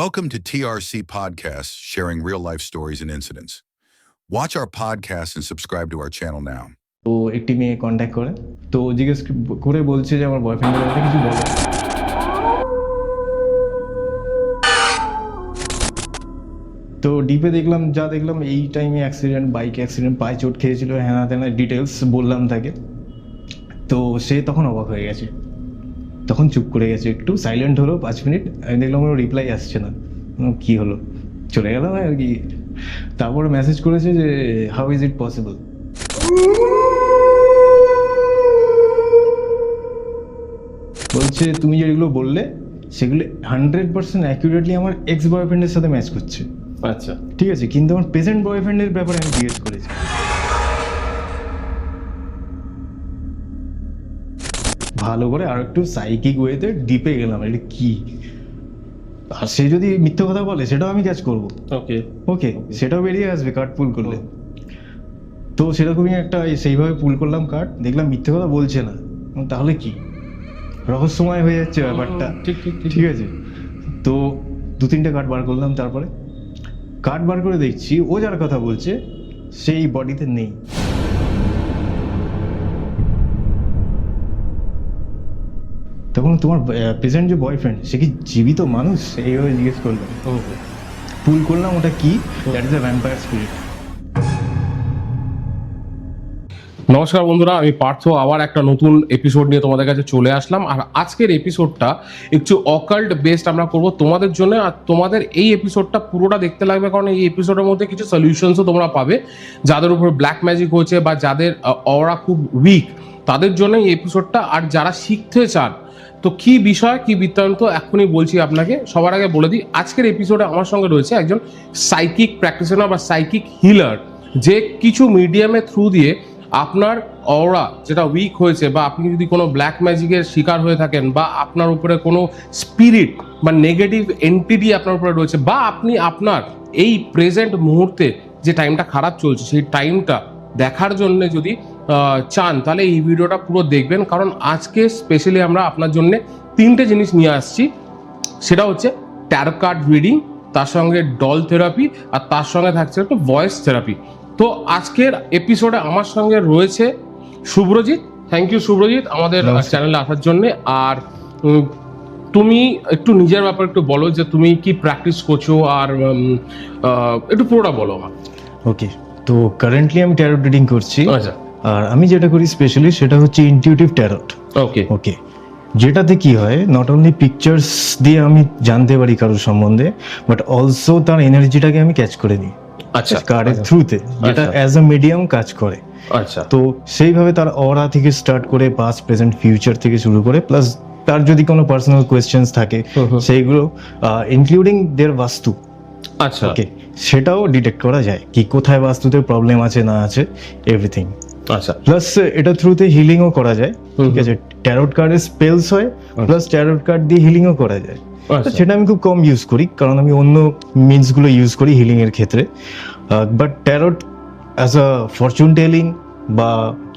Welcome to TRC Podcasts, sharing real-life stories and incidents. Watch our podcast and subscribe to our channel now. তো একটি মেয়ে contact করে, তো জিজ্ঞেস করে বলছে যে আমার বয়ফ্রেন্ডের ব্যাপারে কিছু বলো। তো ডিপে দেখলাম এই টাইমে অ্যাক্সিডেন্ট, বাইক অ্যাক্সিডেন্ট, পায়ে চোট খেয়েছিল, হ্যানা তেনা ডিটেলস বললাম তাকে। তো সে তখন অবাক হয়ে গেছে, তখন চুপ করে গেছে, একটু সাইলেন্ট হলো 5 মিনিট। আমি দেখলাম কোনো রিপ্লাই আসছে না, কি হলো, চলে গেলাম আর কি। তারপরে মেসেজ করেছে যে হাউ ইজ ইট পসিবল। বলছে তুমি যেগুলো বললে সেগুলো 100% অ্যাকুরেটলি আমার এক্স বয়ফ্রেন্ডের সাথে ম্যাচ করছে। আচ্ছা, ঠিক আছে, কিন্তু আমার প্রেজেন্ট বয়ফ্রেন্ডের ব্যাপারে আমি জিজ্ঞেস করেছি। ভালো করে আর একটু সাইকিক ওয়েতে ডিপে গেলাম, এটা কি, আর সে যদি মিথ্যে কথা বলে সেটাও আমি ক্যাচ করবো। ওকে ওকে, সেটাও বেরিয়ে আসবে কার্ড পুল করলে। তো সেরকমই একটা সেইভাবে পুল করলাম কার্ড, দেখলাম মিথ্যে কথা বলছে না, তাহলে কি রহস্যময় হয়ে যাচ্ছে ব্যাপারটা। ঠিক আছে, তো 2-3টে কার্ড বার করলাম। তারপরে কার্ড বার করে দেখছি ও যার কথা বলছে সেই বডিতে নেই। তখন তোমার প্রেজেন্ট যে বয়ফ্রেন্ড সে কি জীবিত মানুষ, এইভাবে জিজ্ঞেস করলাম। পুল করলাম ওটা কি, that is a vampire spirit. নমস্কার বন্ধুরা, আমি পার্থ আবার একটা নতুন এপিসোড নিয়ে তোমাদের কাছে চলে আসলাম। আর আজকের এপিসোডটা একটু অকাল্ট বেসড আমরা করব তোমাদের জন্য। আর তোমাদের এই এপিসোডটা পুরোটা দেখতে লাগবে, কারণ এই এপিসোডের মধ্যে কিছু সলিউশনসও তোমরা পাবে যাদের উপর ব্ল্যাক ম্যাজিক হয়েছে বা যাদের অরা খুব উইক, তাদের জন্য এই এপিসোডটা। আর যারা শিখতে চান, তো কি বিষয় কি বৃত্তান্ত এখনই বলছি আপনাকে। সবার আগে বলে দিই, আজকের এপিসোডে আমার সঙ্গে রয়েছে একজন সাইকিক প্র্যাকটিশনার বা সাইকিক হিলার, যে কিছু মিডিয়ামের থ্রু দিয়ে আপনার অরা যেটা উইক হয়েছে, বা আপনি যদি কোনো ব্ল্যাক ম্যাজিকের শিকার হয়ে থাকেন, বা আপনার উপরে কোনো স্পিরিট বা নেগেটিভ এন্টিটি আপনার উপরে রয়েছে, বা আপনি আপনার এই প্রেজেন্ট মুহূর্তে যে টাইমটা খারাপ চলছে সেই টাইমটা দেখার জন্য যদি চান, তাহলে এই ভিডিওটা পুরো দেখবেন। কারণ আজকে স্পেশালি আমরা আপনার জন্য 3টে জিনিস নিয়ে আসছি। সেটা হচ্ছে ট্যারো কার্ড রিডিং, তার সঙ্গে ডল থেরাপি, আর তার সঙ্গে থাকছে একটা ভয়েস থেরাপি। তো আজকের এপিসোডে আমার সঙ্গে রয়েছে শুভ্রজিৎ। থ্যাংক ইউ শুভ্রজিৎ আমাদের চ্যানেলে আসার জন্যে। আর তুমি একটু নিজের ব্যাপারে একটু বলো, যে তুমি কি প্র্যাকটিস করছো, আর একটু পুরোটা বলো আমার। ওকে, তো কারেন্টলি আমি ট্যারোট রিডিং করছি। আচ্ছা, আর আমি যেটা করি স্পেশালি সেটা হচ্ছে ইনটিউটিভ ট্যারোট। ওকে ওকে, যেটাতে কি হয়, নট অনলি পিকচার্স দিয়ে আমি জানতে পারি কারোর সম্বন্ধে, বাট অলসো তার এনার্জিটাকে আমি ক্যাচ করে নিই। আচ্ছা, কার্ডের থ্রুতে, যেটা অ্যাজ আ মিডিয়াম কাজ করে। আচ্ছা, তো সেইভাবে তার অরা থেকে স্টার্ট করে পাস্ট প্রেজেন্ট ফিউচার থেকে শুরু করে, প্লাস তার যদি কোনো পার্সোনাল কোয়েশ্চেন্স থাকে সেইগুলো, ইনক্লুডিং দের বাস্তু। আচ্ছা, ওকে, সেটাও ডিটেক্ট করা যায়, কি কোথায় বাস্তুতে প্রবলেম আছে না আছে, এভরিথিং। আচ্ছা, প্লাস এটা থ্রুতে হিলিংও করা যায়। ঠিক আছে, ট্যারোট কার্ডের স্পেলস হয়, প্লাস ট্যারোট কার্ড দিয়ে হিলিংও করা যায়। সেটা আমি খুব কম ইউজ করি, কারণ আমি অন্য মিনসগুলো ইউজ করি হিলিং এর ক্ষেত্রে। But tarot as a Fortune telling, বা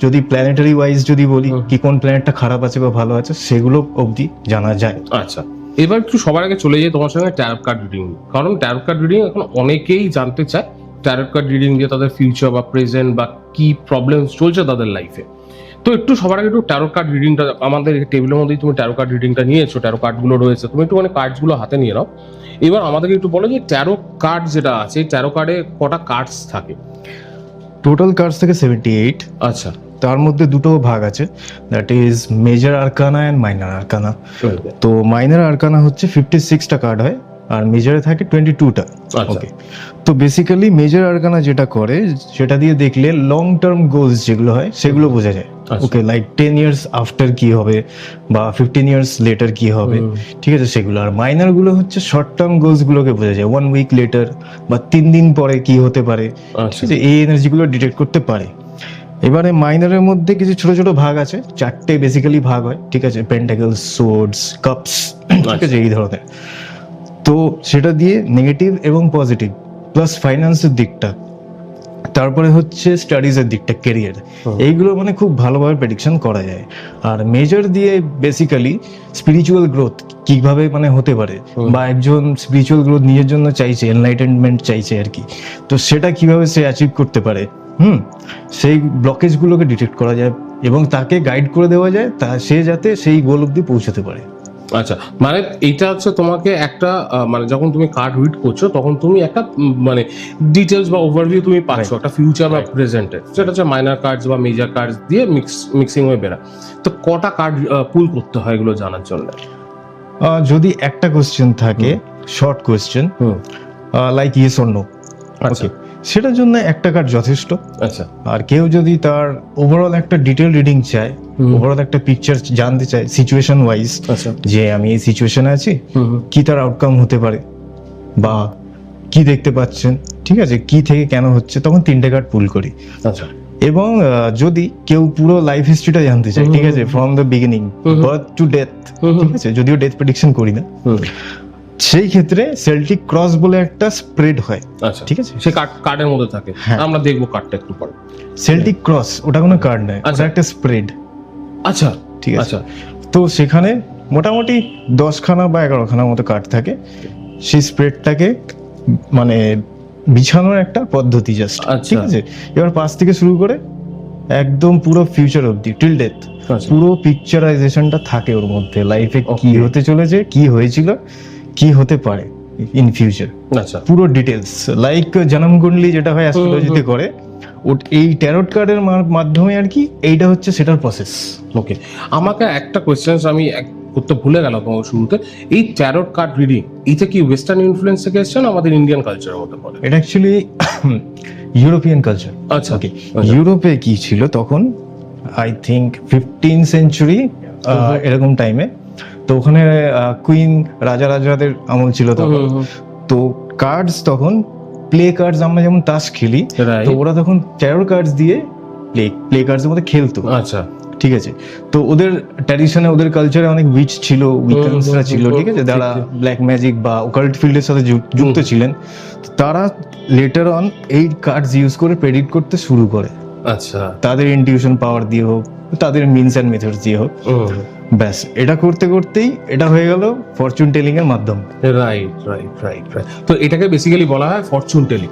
যদি প্ল্যানেটারি ওয়াইজ যদি বলি কি কোন প্ল্যানেটটা খারাপ আছে বা ভালো আছে, সেগুলো অবধি জানা যায়। আচ্ছা, এবার একটু সবার আগে চলে যাই তোমার সঙ্গে ট্যারো কার্ড রিডিং। কারণ ট্যারো কার্ড রিডিং এখন অনেকেই জানতে চায়, ট্যারো কার্ড রিডিং দিয়ে তাদের ফিউচার বা প্রেজেন্ট বা কি প্রবলেম চলছে তাদের লাইফে। তো একটু সবার আগে একটু ট্যারো কার্ড রিডিংটা, আমাদের টেবিলের মধ্যেই তুমি ট্যারো কার্ড রিডিংটা নিয়েছো, ট্যারো কার্ডগুলো রয়েছে, তুমি একটু মানে কার্ডসগুলো হাতে নিয়ে নাও। এবার আমাদেরকে একটু বলো যে ট্যারো কার্ড যেটা আছে, ট্যারো কার্ডে কটা কার্ডস থাকে? টোটাল কার্ডস থেকে 78। আচ্ছা, তার মধ্যে দুটো ভাগ আছে, that is major arcana and minor arcana. তো মাইনর আরকানা হচ্ছে 56টা কার্ড হয়, আর মেজরে থাকে 22টা। ওকে, তো বেসিক্যালি মেজর আরকানা যেটা করে, সেটা দিয়ে দেখলে লং টার্ম গোলস যেগুলো হয় সেগুলো বোঝা যায়। ওকে, লাইক 10 ইয়ার্স আফটার কি হবে, বা 15 ইয়ার্স লেটার কি হবে। ঠিক আছে, সেগুলো। আর মাইনর গুলো হচ্ছে শর্ট টার্ম গোলস গুলোকে বোঝা যায়, 1 উইক লেটার বা 3 দিন পরে কি হতে পারে। ঠিক আছে, এই এনার্জিগুলো ডিটেক্ট করতে পারে। এবারে মাইনারের মধ্যে কিছু ছোট ছোট ভাগ আছে, 4টে বেসিক্যালি ভাগ হয়। ঠিক আছে, পেন্টাকলস, সোর্ডস, কাপস, ঠিক আছে, এই ধরনের। তো সেটা দিয়ে নেগেটিভ এবং পজিটিভ প্লাস ফাইন্যান্সের দিকটা তারপরে হচ্ছে স্টাডিজের দিকটা, কেরিয়ার, এইগুলো মানে খুব ভালোভাবে প্রেডিকশন করা যায়। আর মেজর দিয়ে বেসিক্যালি স্পিরিচুয়াল গ্রোথ কিভাবে মানে হতে পারে, বা একজন স্পিরিচুয়াল গ্রোথ নিজের জন্য চাইছে, এনলাইটেনমেন্ট চাইছে আর কি, তো সেটা কিভাবে সে অ্যাচিভ করতে পারে, সেই ব্লকেজগুলোকে ডিটেক্ট করা যায় এবং তাকে গাইড করে দেওয়া যায় তা সে যাতে সেই গোল অব্দি পৌঁছাতে পারে। আচ্ছা, মানে এইটা হচ্ছে তোমাকে একটা মানে যখন তুমি কার্ড রিড করছো তখন তুমি একটা মানে ডিটেলস বা ওভারভিউ তুমি পাচ্ছ একটা ফিউচার বা প্রেজেন্টের, সেটা হচ্ছে মাইনার কার্ডস বা মেজর কার্ডস দিয়ে মিক্সিং হয়ে বেরা। তো কটা কার্ড পুল করতে হয় এগুলো জানার জন্য? যদি একটা কোশ্চেন থাকে, short question like yes or no, আচ্ছা সেটার জন্য একটা কার্ড যথেষ্ট। আচ্ছা, আর কেউ যদি তার ওভারঅল একটা ডিটেল রিডিং চায়, ওভারঅল একটা পিকচার জানতে চায় সিচুয়েশন ওয়াইজ, আচ্ছা যে আমি এই সিচুয়েশনে আছি, কি তার আউটকাম হতে পারে বা কি দেখতে পাচ্ছেন, ঠিক আছে, কি থেকে কেন হচ্ছে, তখন 3টে কার্ড পুল করি। আচ্ছা এবং যদি কেউ পুরো লাইফ হিস্ট্রিটা জানতে চায়, ঠিক আছে, from the beginning birth to death, ঠিক আছে, যদিও ডেথ প্রেডিকশন করি না, সেই ক্ষেত্রে সেল্টিক ক্রস বলে একটা স্প্রেড হয়, আচ্ছা ঠিক আছে, সে কার্ডের মধ্যে থাকে, আমরা দেখবো কার্ডটা একটু পরে। সেল্টিক ক্রস ওটা কোনো কার্ড নয়, ওটা একটা স্প্রেড, আচ্ছা ঠিক আছে। আচ্ছা তো সেখানে মোটামুটি 10খানা বা 11খানার মতো কার্ড থাকে, সেই স্প্রেডটাকে মানে বিছানোর একটা পদ্ধতি জাস্ট, আচ্ছা। ঠিক আছে। এবার 5 থেকে শুরু করে একদম পুরো ফিউচার অবধি টিল ডেথ আচ্ছা। পুরো পিকচারাইজেশনটা থাকে ওর মধ্যে, লাইফে কি Okay. হতে চলেছে, কি হয়েছিল, কি হতে পারে ইন ফিউচার, আচ্ছা পুরো ডিটেলস, লাইক জন্মকুণ্ডলী যেটা হয় অ্যাস্ট্রোলজিতে করে, এই ট্যারট কার্ডের মাধ্যমে আর কি, এইটা হচ্ছে সেটার প্রসেস। ওকে, আমাকে একটা কোয়েশ্চেন আমি করতে ভুলে গেলাম তোমার শুরুতে, এই ট্যারট কার্ড রিডিং এটা কি ওয়েস্টার্ন ইনফ্লুয়েন্স থেকে এসেছে না আমাদের ইন্ডিয়ান কালচারের মধ্যে পড়ে? এটা অ্যাকচুয়ালি ইউরোপিয়ান কালচার। আচ্ছা ওকে, ইউরোপে কি ছিল তখন, আই থিঙ্ক 15th সেঞ্চুরি এরকম টাইমে, তো ওখানে কুইন রাজাদের আমল ছিল তখন, তো কার্ডস তখন প্লে কার্ডস, আমরা যেমন তাস খেলি, তো ওরা তখন ট্যারট কার্ডস দিয়ে প্লে কার্ডস এর মধ্যে খেলতো, আচ্ছা ঠিক আছে। তো ওদের ট্র্যাডিশনে, ওদের কালচারে অনেক উইচ ছিল, উইকেন্সরা ছিল, ঠিক আছে, যারা ব্ল্যাক ম্যাজিক বা অকাল্ট ফিল্ডের সাথে যুক্ত ছিলেন, তো তারা লেটার অন এই কার্ডস ইউজ করে প্রেডিক্ট করতে শুরু করে, আচ্ছা তাদের ইনটিউশন পাওয়ার দিয়ে হোক, তাদের মিনস অ্যান্ড মেথডস দিয়ে হোক, ব্যাস এটা করতে করতেই এটা হয়ে গেল ফরচুন টেলিং এর মাধ্যম। Right right right right. তো এটাকে বেসিক্যালি বলা হয় ফরচুন টেলিং,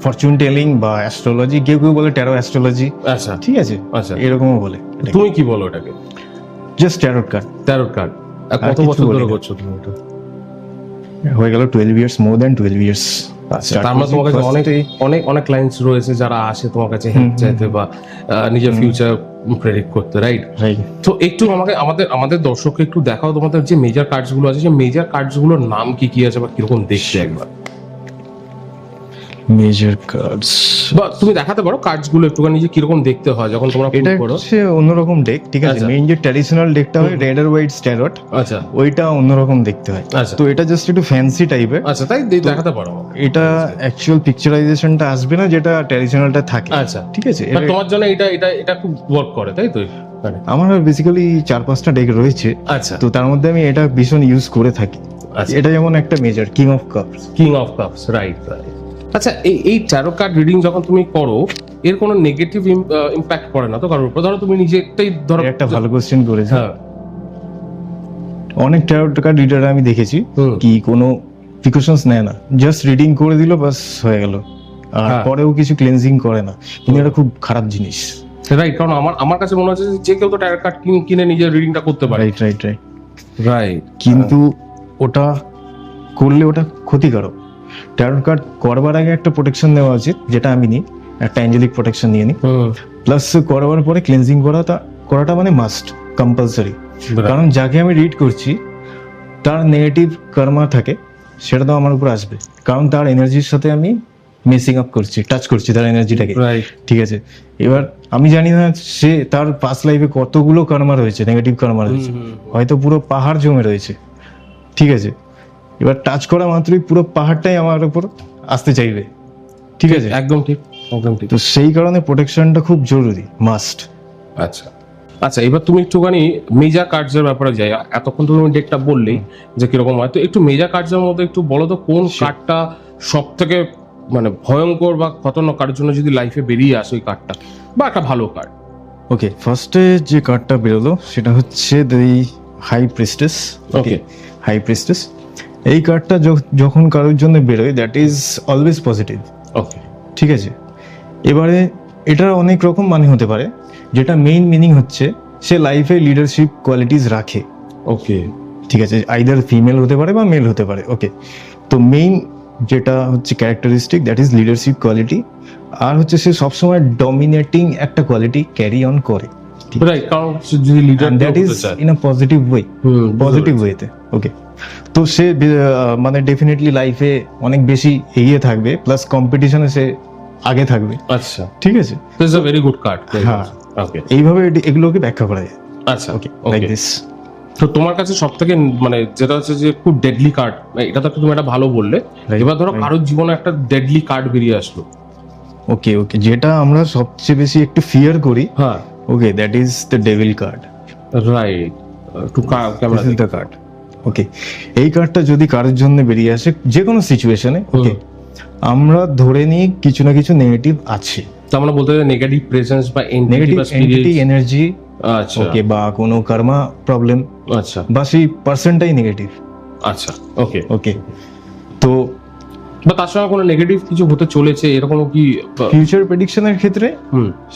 ফরচুন টেলিং বা অ্যাস্ট্রোলজি, কেউ কেউ বলে ট্যারো অ্যাস্ট্রোলজি, আচ্ছা ঠিক আছে, আচ্ছা। এরকমও বলে। তুমি কি বলো এটাকে? Just tarot card. Tarot card কত কিছু বছর বলি ধরে না। করছো তুমি এটা? হয়ে গেল 12 ইয়ার্স, মোর দ্যান 12 ইয়ার্স। আচ্ছা, তার মানে তোমার কাছে অনেক অনেক অনেক ক্লায়েন্টস রয়েছে যারা আসে তোমার কাছে হেল্প চাইতে বা নিজের ফিউচার প্রেডিক্ট করতে, রাইট? তো একটু আমাকে আমাদের দর্শককে একটু দেখাও তোমাদের যে মেজর কার্ডস গুলো আছে, যে মেজর কার্ডস গুলোর নাম কি কি আছে বা কিরকম দেখতে একবার, মেজর কার্ডস, বা তুমি দেখাতে পারো কার্ডস গুলো একটুখানি যে কিরকম দেখতে হয় যখন তোমরা এটা পুল করো। হচ্ছে অন্যরকম ডেক, ঠিক আছে। আচ্ছা। মেইন যে ট্র্যাডিশনাল ডেকটা হয় রেড আর হোয়াইট ট্যারট, আচ্ছা ওইটা অন্যরকম দেখতে হয়। আচ্ছা তো এটা জাস্ট একটু ফ্যান্সি টাইপের, আচ্ছা, তাই দেখাতে পারো আমাকে। এটা অ্যাকচুয়াল পিকচারাইজেশনটা আসবে না যেটা ট্র্যাডিশনালটা থাকে, আচ্ছা, ঠিক আছে। বাট তোমার জন্য এটা এটা এটা খুব ওয়ার্ক করে, তাই তো? আমার বেসিক্যালি 4-5টা ডেক রয়েছে, আচ্ছা তো তার মধ্যে আমি এটা ভীষণ ইউজ করে থাকি। আচ্ছা। এটা যেমন একটা major king of cups. King of cups, right right. আচ্ছা, এই ট্যারো কার্ড রিডিং যখন তুমি করো এর কোনো নেগেটিভ ইম্প্যাক্ট পড়ে না তো কারোর উপর? ধরো তুমি নিজেরটাই ধরো, একটা ভালো কোশ্চেন করেছে। হ্যাঁ অনেক ট্যারট কার্ড রিডার আমি দেখেছি কি কোনো প্রিকশনস নেয় না, জাস্ট রিডিং করে দিল, বাস হয়ে গেল, আর হ্যাঁ। পরেও কিছু ক্লিনজিং করে না, কিন্তু এটা খুব খারাপ জিনিস। রাইট, কারণ আমার কাছে মনে হচ্ছে যে কেউ তো ট্যারো কার্ড কিনে নিজের রিডিংটা করতে পারে, রাইট রাইট রাইট। রাইট। কিন্তু ওটা করলে ওটা ক্ষতিকারক। ট্যারট কার্ড করবার আগে একটা প্রোটেকশন নেওয়া উচিত, যেটা আমি নিই, একটা অ্যাঞ্জেলিক প্রোটেকশন নিয়ে নিই, প্লাস করবার পরে ক্লিনজিং করাটা মানে মাস্ট, কম্পালসারি। কারণ যাকে আমি রিড করছি তার নেগেটিভ কর্মা থাকে, সেটা তো আমার উপর আসবে, কারণ তার এনার্জির সাথে আমি মেসিং আপ করছি, টাচ করছি তার এনার্জিটাকে, রাইট ঠিক আছে। এবার আমি জানি না সে তার পাস্ট লাইফে কতগুলো কর্মা রয়েছে, নেগেটিভ কর্মা রয়েছে, হয়তো পুরো পাহাড় জমে রয়েছে, ঠিক আছে। এবার টাচ করা মাত্রই পুরো পাহাড়টাই আমার উপর আসতে চাইবে, ঠিক আছে। একদম ঠিক, একদম ঠিক। তো সেই কারণে প্রোটেকশনটা খুব জরুরি, মাস্ট। আচ্ছা আচ্ছা, এবার তুমি একটুখানি মেজর কার্ডস এর ব্যাপারে যাই। এতক্ষণ তো তুমি ডেকটা বললেই যে কিরকম হয়, তো একটু মেজর কার্ডস এর মধ্যে একটু বলো তো কোন কার্ডটা সব থেকে মানে ভয়ঙ্কর বা খতরনাক কার্ডের জন্য যদি লাইফে বেরিয়ে আসে ওই কার্ডটা, বা একটা ভালো কার্ড? ওকে, ফার্স্টে যে কার্ডটা বেরোলো সেটা হচ্ছে দি হাই প্রিস্টেস। ওকে, হাই প্রিস্টেস এই কার্ডটা যখন কারোর জন্য বেরোয় দ্যাট ইজ অলওয়েজ পজিটিভ। ওকে, ঠিক আছে, এবারে এটার অনেক রকম মানে হতে পারে, যেটা মেইন মিনিং হচ্ছে সে লাইফে লিডারশিপ কোয়ালিটিস রাখে। ওকে, ঠিক আছে, আইদার ফিমেল হতে পারে বা মেল হতে পারে। ওকে, তো মেইন যেটা হচ্ছে characteristic that is leadership quality, আর হচ্ছে সে সবসময় ডমিনেটিং একটা কোয়ালিটি ক্যারি অন করে। রাইট, কারণ সে যদি leader that is in a positive way, positive ওয়েতে। ওকে, তো সে মানে ডেফিনেটলি লাইফে অনেক বেশি এগিয়ে থাকবে, প্লাস কম্পিটিশনে সে আগে থাকবে। আচ্ছা, ঠিক আছে, this is a very good card. হ্যাঁ, ওকে, এইভাবে এগুলোকে ব্যাখ্যা করা যায়। আচ্ছা, ওকে, লাইক দিস। তো তোমার কাছে সব থেকে মানে যেটা হচ্ছে যে খুব ডেডলি কার্ড, এটা তো তুমি একটা ভালো বললে, এবার ধরো কারোর জীবনে একটা ডেডলি কার্ড বেরিয়ে আসলো। ওকে, ওকে, যেটা আমরা সবচেয়ে বেশি একটু ফিয়ার করি, হ্যাঁ, okay, that is the devil card. Right, to camera this is the card. Okay, এই কার্ডটা যদি কারোর জন্য বেরিয়ে আসে যে কোনো সিচুয়েশনে, ওকে, আমরা ধরে নিই কিছু না কিছু নেগেটিভ আছে। তো আমরা বলতে গেলে নেগেটিভ প্রেজেন্স বা নেগেটিভ এন্টিটি এনার্জি, আচ্ছা, ওকে, বা কোনো কর্মা প্রবলেম, আচ্ছা, বা সেই পার্সনটাই নেগেটিভ। আচ্ছা, ওকে, ওকে, তো বা তার সঙ্গে কোনো নেগেটিভ কিছু হতে চলেছে এরকম কি? ফিউচার প্রেডিকশনের ক্ষেত্রে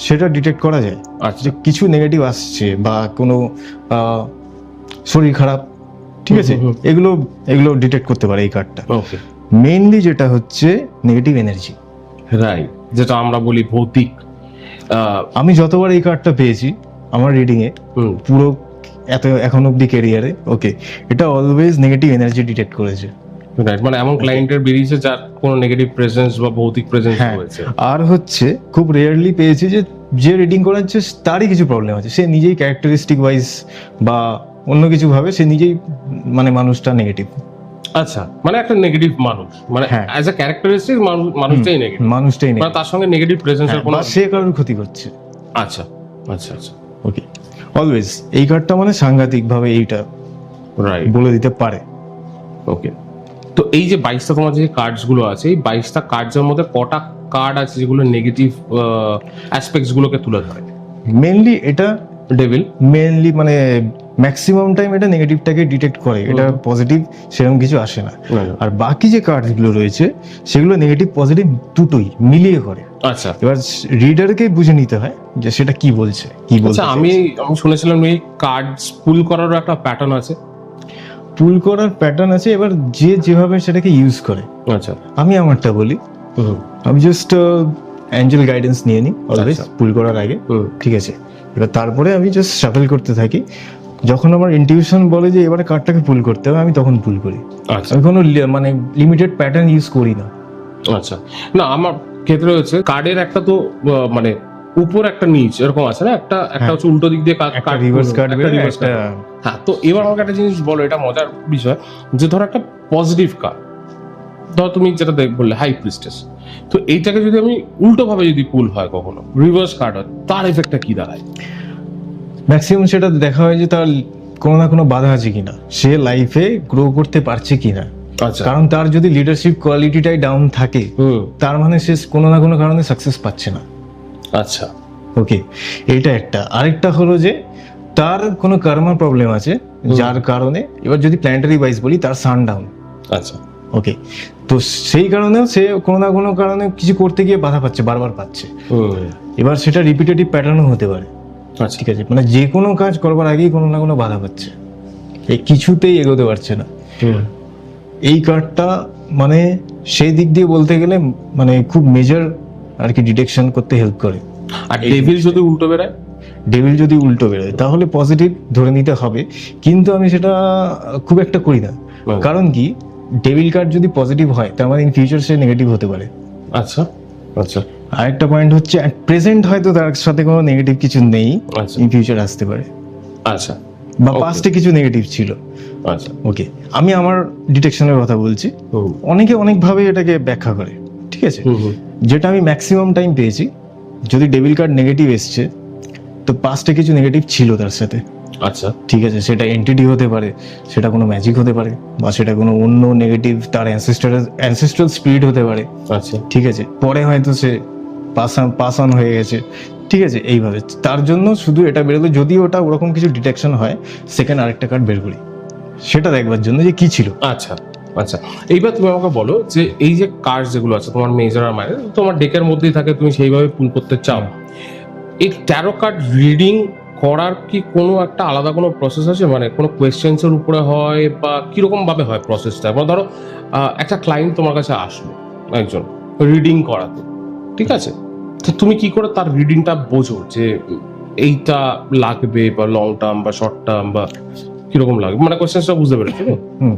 সেটা ডিটেক্ট করা যায়। আচ্ছা, যে কিছু নেগেটিভ আসছে বা কোনো শরীর খারাপ, ঠিক আছে, এগুলো এগুলো ডিটেক্ট করতে পারে এই কার্ডটা। ওকে, মেইনলি যেটা হচ্ছে নেগেটিভ এনার্জি, রাইট, যেটা আমরা বলি ভৌতিক। আমি যতবার এই কার্ডটা পেয়েছি আমার রিডিং এ, পুরো এখন অব্দি ক্যারিয়ারে, ওকে, এটা অলওয়েজ নেগেটিভ এনার্জি ডিটেক্ট করেছে। রাইট, মানে এমন ক্লায়েন্টের বেরিয়েছে যার কোনো নেগেটিভ প্রেজেন্স বা ভৌতিক প্রেজেন্স হয়েছে। আর হচ্ছে খুব রেয়ারলি পেয়েছি যে রিডিং করাচ্ছে তারই কিছু প্রবলেম আছে, সে নিজেই ক্যারেক্টারিস্টিক ওয়াইজ বা অন্য কিছু ভাবে সে নিজেই মানে মানুষটা নেগেটিভ। আচ্ছা, মানে একটা নেগেটিভ মানুষ, মানে অ্যাজ আ ক্যারেক্টারিস্টিক মানুষটাই নেগেটিভ, মানুষটাই মানে তার সঙ্গে নেগেটিভ প্রেজেন্সের কোনো, সে কারোর ক্ষতি করছে। আচ্ছা, আচ্ছা, আচ্ছা, ওকে, অলওয়েজ এই কার্ডটা মানে সাংঘাতিক ভাবে এইটা রাইট, বলে দিতে পারে। ওকে, তো এই যে 22টা তোমার যে কার্ডস গুলো আছে, এই 22টা কার্ডসের মধ্যে কটা কার্ড আছে যেগুলো নেগেটিভ অ্যাসপেক্টস গুলোকে তুলে ধরে? মেইনলি এটা ডেভিল, মেইনলি মানে ম্যাক্সিমাম টাইম এটা নেগেটিভটাকে ডিটেক্ট করে, এটা পজিটিভ সেরকম কিছু আসে না। আর বাকি যে কার্ডগুলো রয়েছে সেগুলো নেগেটিভ পজিটিভ দুটোই মিলিয়ে করে। আচ্ছা, এবার রিডারকে বুঝে নিতে হয় যে সেটা কি বলছে, কি বলছে। আচ্ছা, আমি শুনেছিলাম এই কার্ডস পুল করারও একটা প্যাটার্ন আছে। পুল করার প্যাটার্ন আছে, এবার যে যেভাবে সেটাকে ইউজ করে। আচ্ছা, আমি আমারটা বলি, আমি জাস্ট অ্যাঞ্জেল গাইডেন্স নিয়ে নিই অলওয়েজ পুল করার আগে, ঠিক আছে। এবার তারপরে আমি জাস্ট শাফেল করতে থাকি, যখন আমার ইনটিউশন বলে যে এবারে কার্ডটাকে পুল করতে হবে আমি তখন পুল করি। আচ্ছা, আমি কোনো মানে লিমিটেড প্যাটার্ন ইউজ করি না। আচ্ছা, না আমার ক্ষেত্রে হচ্ছে কার্ডের একটা তো মানে উপর একটা নিচ এরকম আছে না, একটা হচ্ছে উল্টো দিক দিয়ে card reverse card, reverse card. হ্যাঁ, তো এবার আমাকে একটা জিনিস বলো, এটা মজার বিষয়, যে ধরো একটা পজিটিভ কার্ড, ধরো তুমি যেটা বললে হাই প্রিস্টেস, তো এইটাকে যদি আমি উল্টো ভাবে যদি পুল হয় কখনো রিভার্স কার্ড হয়, তার এফেক্টটা কি দাঁড়ায়? ম্যাক্সিমাম সেটা দেখা হয় যে তার কোনো না কোনো বাধা আছে কিনা, সে লাইফে গ্রো করতে পারছে কিনা। আচ্ছা, কারণ তার যদি লিডারশিপ কোয়ালিটিটাই ডাউন থাকে তার মানে সে কোনো না কোনো কারণে সাকসেস পাচ্ছে না। আচ্ছা, ওকে, এইটা একটা। আরেকটা হলো যে তার কোনো কর্মা প্রবলেম আছে যার কারণে, এবার যদি প্ল্যানেটারি ওয়াইজ বলি, তার সান ডাউন। আচ্ছা, ওকে, তো সেই কারণেও সে কোনো না কোনো কারণে কিছু করতে গিয়ে বাধা পাচ্ছে, বারবার পাচ্ছে। এবার সেটা রিপিটেটিভ প্যাটার্নও হতে পারে। আচ্ছা, ঠিক আছে, মানে যে কোনো কাজ করবার আগেই কোনো না কোনো বাধা পাচ্ছে, এই কিছুতেই এগোতে পারছে না। এই কার্ডটা মানে সেই দিক দিয়ে বলতে গেলে মানে খুব মেজর আর কি ডিটেকশন করতে হেল্প করে। আর ডেভিল যদি উল্টো বেরোয়, ডেভিল যদি উল্টো বেরোয় তাহলে পজিটিভ ধরে নিতে হবে, কিন্তু আমি সেটা খুব একটা করি না। কারণ কি, ডেভিল কার্ড যদি পজিটিভ হয় তার মানে ইন ফিউচার সে নেগেটিভ হতে পারে। আচ্ছা, আচ্ছা, আরেকটা পয়েন্ট হচ্ছে প্রেজেন্ট হয়তো তার সাথে কোনো নেগেটিভ কিছু নেই, ইন ফিউচার আসতে পারে। আচ্ছা, বা পাস্টে কিছু নেগেটিভ ছিল। আচ্ছা, ওকে, আমি আমার ডিটেকশনের কথা বলছি। অনেকে অনেকভাবে এটাকে ব্যাখ্যা করে, ঠিক আছে। যেটা আমি ম্যাক্সিমাম টাইম পেয়েছি, যদি ডেভিল কার্ড নেগেটিভ এসছে তো পাস্টে কিছু নেগেটিভ ছিল তার সাথে। আচ্ছা ঠিক আছে, সেটা এন্টিটি হতে পারে, সেটা কোনো ম্যাজিক হতে পারে, বা সেটা কোনো অন্য নেগেটিভ তার অ্যানসেস্ট্রাল স্পিরিট হতে পারে। আচ্ছা ঠিক আছে, পরে হয়তো সে পাস অন হয়ে গেছে। ঠিক আছে, এইভাবে তার জন্য শুধু এটা বেরোলো, যদি ওটা ওরকম কিছু ডিটেকশন হয় সেকেন্ড আরেকটা কার্ড বের করি, সেটা দেখবার জন্য যে কি ছিল। আচ্ছা আচ্ছা, এইবার তুমি আমাকে বলো যে এই যে কার্ড যেগুলো আছে তোমার মেজর আর মাইনর তোমার ডেকের মধ্যেই থাকে, তুমি সেইভাবে পুল করতে চাও, এই ট্যারো কার্ড রিডিং করার কি কোনো একটা আলাদা কোনো প্রসেস আছে? মানে কোনো কোয়েশ্চেন্সের উপরে হয় বা কিরকম ভাবে হয় প্রসেসটা? এবার ধরো একটা ক্লায়েন্ট তোমার কাছে আসলো একজন রিডিং করাতে, ঠিক আছে, তো তুমি কি করে তার রিডিংটা বোঝো যে এইটা লাগবে বা লং টার্ম বা শর্ট টার্ম বা কিরকম লাগবে, মানে কোয়েশ্চেন্সটা বুঝতে পেরেছো? হুম।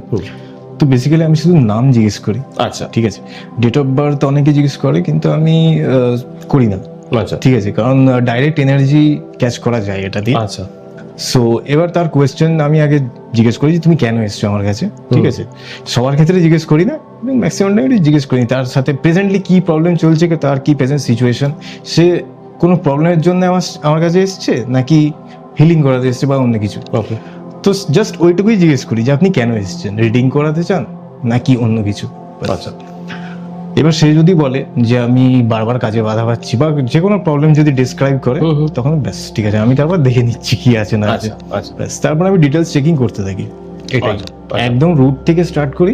তো বেসিক্যালি আমি শুধু নাম জিজ্ঞেস করি। আচ্ছা ঠিক আছে, ডেট অফ বার্থ অনেকে জিজ্ঞেস করে, কিন্তু আমি করি না। আচ্ছা ঠিক আছে, কারণ ডাইরেক্ট এনার্জি ক্যাচ করা যায় এটা দিয়ে। আচ্ছা সো এবার তার কোয়েশ্চেন আমি আগে জিজ্ঞেস করি যে তুমি কেন এসছো আমার কাছে। ঠিক আছে, সবার ক্ষেত্রে জিজ্ঞেস করি না, ম্যাক্সিমাম টাইমে জিজ্ঞেস করি তার সাথে প্রেজেন্টলি কি প্রবলেম চলছে, তার কি প্রেজেন্ট সিচুয়েশন, সে কোনো প্রবলেমের জন্য আমার কাছে এসছে নাকি হিলিং করাতে এসছে বা অন্য কিছু। ওকে তো জাস্ট ওইটুকুই জিজ্ঞেস করি যে আপনি কেন এসেছেন, রিডিং করাতে চান নাকি অন্য কিছু। আচ্ছা এবার সে যদি বলে যে আমি বারবার কাজে বাধা পাচ্ছি বা যে কোনো প্রবলেম যদি ডিসক্রাইব করে, তখন ব্যাস ঠিক আছে, আমি তারপর দেখে নিচ্ছি কি আছে না আছে। আচ্ছা আচ্ছা ব্যাস তারপর আমি ডিটেলস চেকিং করতে থাকি। এটাই আচ্ছা, আচ্ছা। একদম রুট থেকে স্টার্ট করি,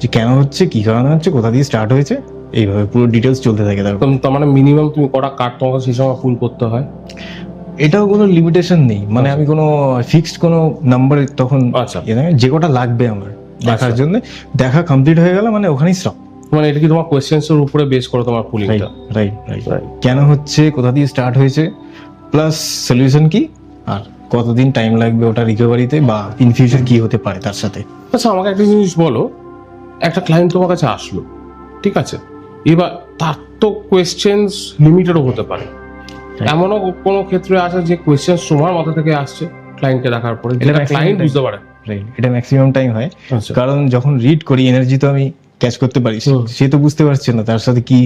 যে কেন হচ্ছে, কি কারণে হচ্ছে, কোথা দিয়ে স্টার্ট হয়েছে, এইভাবে পুরো ডিটেলস চলতে থাকে। তারপর তার মানে মিনিমাম তুমি কটা কার্ড তোমাকে সেই সময় ফুল করতে হয়? এটাও কোনো লিমিটেশন নেই, মানে আমি কোনো ফিক্সড কোনো নাম্বার তখন আচ্ছা। যে কটা লাগবে আমার দেখার আচ্ছা। জন্য, দেখা কমপ্লিট হয়ে গেল মানে ওখানেই স্টপ। মানে এটা কি তোমার কোয়েশ্চেন্স এর উপরে বেস করে তোমার পুলিংটা? রাইট, কেন হচ্ছে, কোথা দিয়ে স্টার্ট হয়েছে, প্লাস সলিউশন কি, আর কতদিন টাইম লাগবে ওটা রিকভারিতে, বা ইন ফিউচার কি হতে পারে তার সাথে। আচ্ছা আমাকে একটা জিনিস বলো, একটা ক্লায়েন্ট তোমার কাছে আসলো, ঠিক আছে, এবার তার তো কোয়েশ্চেন্স লিমিটেডও হতে পারে, এমনও কোনো ক্ষেত্রে আছে যে কোয়েশ্চেন্স তোমার মাথা থেকে আসছে ক্লায়েন্টকে দেখার পরে, যেটা ক্লায়েন্ট বুঝতে পারে। রাইট, এটা ম্যাক্সিমাম টাইম হয়, আচ্ছা। কারণ যখন রিড করি এনার্জি তো আমি ক্যাচ করতে পারি, সে তো বুঝতে পারছে না তার সাথে কি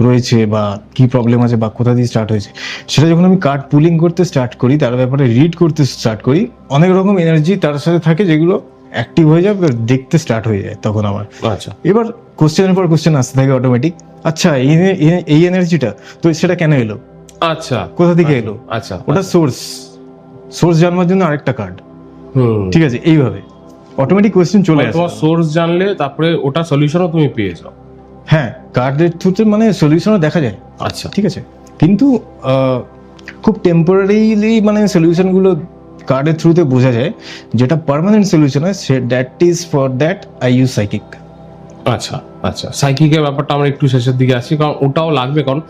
রয়েছে বা কি প্রবলেম আছে বা কোথা দিয়ে স্টার্ট হয়েছে। সেটা যখন আমি কার্ড পুলিং করতে স্টার্ট করি, তার ব্যাপারে রিড করতে স্টার্ট করি, অনেক রকম এনার্জি তার সাথে থাকে যেগুলো অ্যাক্টিভ হয়ে যায়, দেখতে স্টার্ট হয়ে যায় তখন আমার। আচ্ছা এবার কোশ্চেনের পর কোশ্চেন আসতে থাকে অটোমেটিক, আচ্ছা এই এনার্জিটা তো সেটা কেন এলো, আচ্ছা কোথা থেকে এলো, আচ্ছা ওটা সোর্স জানবার জন্য আরেকটা কার্ড। হুম, ঠিক আছে, এইভাবে অটোমেটিক কোশ্চেন চলে আসে। তোমার সোর্স জানলে তারপরে ওটা সলিউশনও তুমি পেয়ে যাও। হ্যাঁ, কার্ডের থ্রুতে মানে সলিউশনও দেখা যায়। আচ্ছা ঠিক আছে, কিন্তু খুব টেম্পোরারিলি মানে সলিউশনগুলো কার্ডের থ্রুতে বোঝা যায়, যেটা পার্মানেন্ট সলিউশন হয় that is for that I use psychic. আচ্ছা আচ্ছা, সাইকিকের ব্যাপারটা আমরা একটু শেষের দিকে আসি, কারণ ওটাও লাগবে, কারণ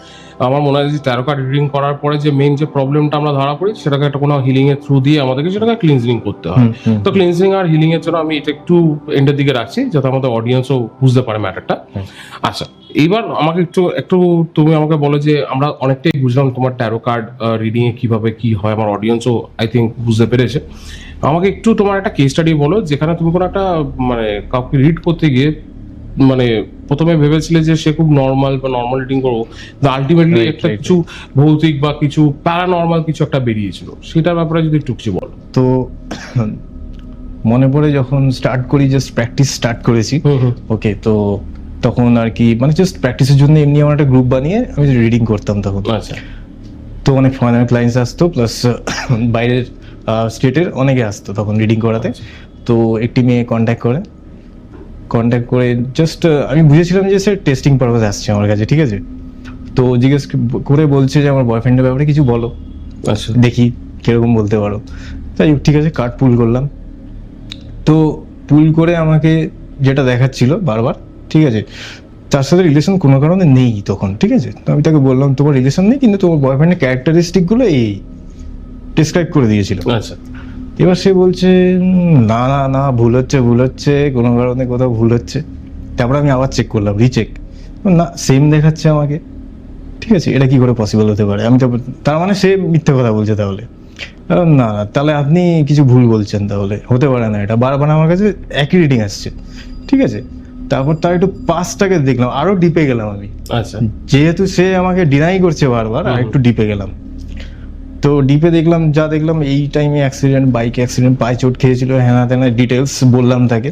আমার মনে হয় যে ট্যারো কার্ড রিডিং করার পরে যে মেইন যে প্রবলেমটা আমরা ধরা পড়ি, সেটাকে একটা কোনো হিলিং এর থ্রু দিয়ে আমাদেরকে সেটাকে ক্লিনজিং করতে হয়। তো ক্লিনজিং আর হিলিং এর জন্য আমি এটা একটু এন্ডের দিকে রাখছি, যাতে আমাদের অডিয়েন্সও বুঝতে পারে ম্যাটারটা। আচ্ছা, এইবার আমাকে একটু তুমি আমাকে বলো যে আমরা অনেকটাই বুঝলাম তোমার ট্যারো কার্ড রিডিং এ কিভাবে কি হয়, আমার অডিয়েন্সও আই থিঙ্ক বুঝতে পেরেছে। আমাকে একটু তোমার একটা কেস স্টাডি বলো, যেখানে তুমি কোনো একটা মানে কাউকে রিড করতে গিয়ে মানে প্রথমে ভেবেছিলে যে সে খুব নর্মাল বা নর্মাল রিডিং করবো, আলটিমেটলি একটা কিছু ভৌতিক বা কিছু প্যারানর্মাল কিছু একটা বেরিয়েছিল, সেটার ব্যাপারে যদি একটু কিছু বলো। তো মনে পড়ে যখন স্টার্ট করি, জাস্ট প্র্যাকটিস স্টার্ট করেছি। ওকে, তো তখন আর কি মানে জাস্ট প্র্যাকটিসের জন্য এমনি আমার একটা গ্রুপ বানিয়ে আমি রিডিং করতাম তখন। আচ্ছা, তো অনেক ফরেনার ক্লায়েন্টস আসতো, প্লাস বাইরের স্টেটের অনেকে আসতো তখন রিডিং করাতে। তো একটি মেয়ে কন্ট্যাক্ট করে জাস্ট আমি বুঝেছিলাম যে সে টেস্টিং পারপাস আসছে আমার কাছে। ঠিক আছে, তো জিজ্ঞেস করে বলছে যে আমার বয়ফ্রেন্ডের ব্যাপারে কিছু বলো, আচ্ছা দেখি কিরকম বলতে পারো। তাই ঠিক আছে, কার্ড পুল করলাম। তো পুল করে আমাকে যেটা দেখাচ্ছিল বারবার, ঠিক আছে, তার সাথে রিলেশন কোনো কারণে নেই তখন। ঠিক আছে, তো আমি তাকে বললাম তোমার রিলেশন নেই, কিন্তু তোমার বয়ফ্রেন্ডের ক্যারেক্টারিস্টিকগুলো এই ডিসক্রাইব করে দিয়েছিল। আচ্ছা এবার সে বলছে না না না, ভুল হচ্ছে, কোনো কারণে কোথাও ভুল হচ্ছে। তারপরে আমি আবার চেক করলাম, রিচেক, না সেম দেখাচ্ছে আমাকে। ঠিক আছে, এটা কি করে পসিবল হতে পারে? আমি তো, তার মানে সে মিথ্যে কথা বলছে তাহলে। না, তাহলে আপনি কিছু ভুল বলছেন, তাহলে হতে পারে না, এটা বারবার আমার কাছে একই রিডিং আসছে। ঠিক আছে, তারপর তার একটু পাসটাকে দেখলাম, আরো ডিপে গেলাম আমি। আচ্ছা যেহেতু সে আমাকে ডিনাই করছে বারবার, আর একটু ডিপে গেলাম। তো ডিপে দেখলাম, যা দেখলাম এই টাইমে অ্যাক্সিডেন্ট, বাইক অ্যাক্সিডেন্ট, পায়ে চোট খেয়েছিল, হ্যানা তেনা ডিটেলস বললাম তাকে।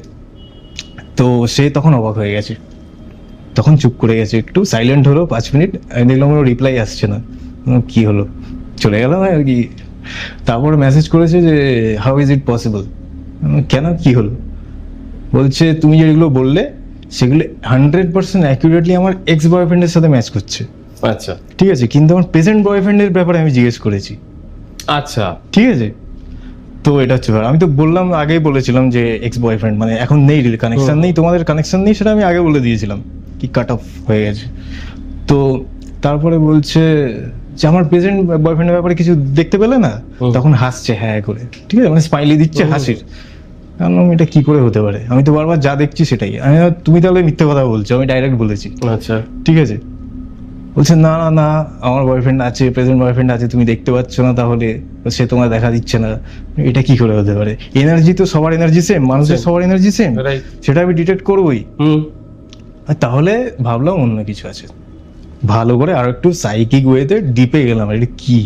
তো সে তখন অবাক হয়ে গেছে, তখন চুপ করে গেছে, একটু সাইলেন্ট হলো 5 মিনিট। আমি দেখলাম ওর রিপ্লাই আসছে না, কি হলো, চলে গেলাম আর কি। তারপর মেসেজ করেছে যে হাউ ইজ ইট পসিবল, কেন, কি হলো? বলছে তুমি যেগুলো বললে সেগুলো 100% অ্যাকুরেটলি আমার এক্স বয়ফ্রেন্ডের সাথে ম্যাচ করছে। আচ্ছা ঠিক আছে, কিন্তু আমার প্রেজেন্ট বয়ফ্রেন্ডের ব্যাপারে আমি জিজ্ঞেস করেছি। আচ্ছা, ঠিক আছে, তো এটা হচ্ছে ব্যাপার। আমি তো বললাম, আগেই বলেছিলাম যে এক্স বয়ফ্রেন্ড মানে এখন নেই, কানেকশন নেই, তোমাদের কানেকশন নেই, সেটা আমি আগে বলে দিয়েছিলাম, কি কাট অফ হয়ে গেছে। তো তারপরে বলছে যে আমার প্রেজেন্ট বয়ফ্রেন্ডের ব্যাপারে কিছু দেখতে পেলে না? তখন হাসছে হ্যাঁ করে, ঠিক আছে, মানে স্মাইলি দিচ্ছে হাসির। আমি এটা কি করে হতে পারে, আমি তো বারবার যা দেখছি সেটাই। আমি তুমি তাহলে মিথ্যে কথা বলছো, আমি ডাইরেক্ট বলেছি। আচ্ছা, ঠিক আছে, বলছে না না না, আমার বয়ফ্রেন্ড আছে, প্রেজেন্ট বয়ফ্রেন্ড আছে, তুমি দেখতে পাচ্ছ না, তাহলে সে তোমার দেখা দিচ্ছে না, এটা কি করে হতে পারে? এনার্জি তো সবার এনার্জি সেম, মানুষের সবার এনার্জি সেম, Right. সেটা আমি ডিটেক্ট করবোই। আর তাহলে ভাবলাম অন্য কিছু আছে, ভালো করে আর একটু সাইকিক ওয়েতে ডিপে গেলাম, এটা কি।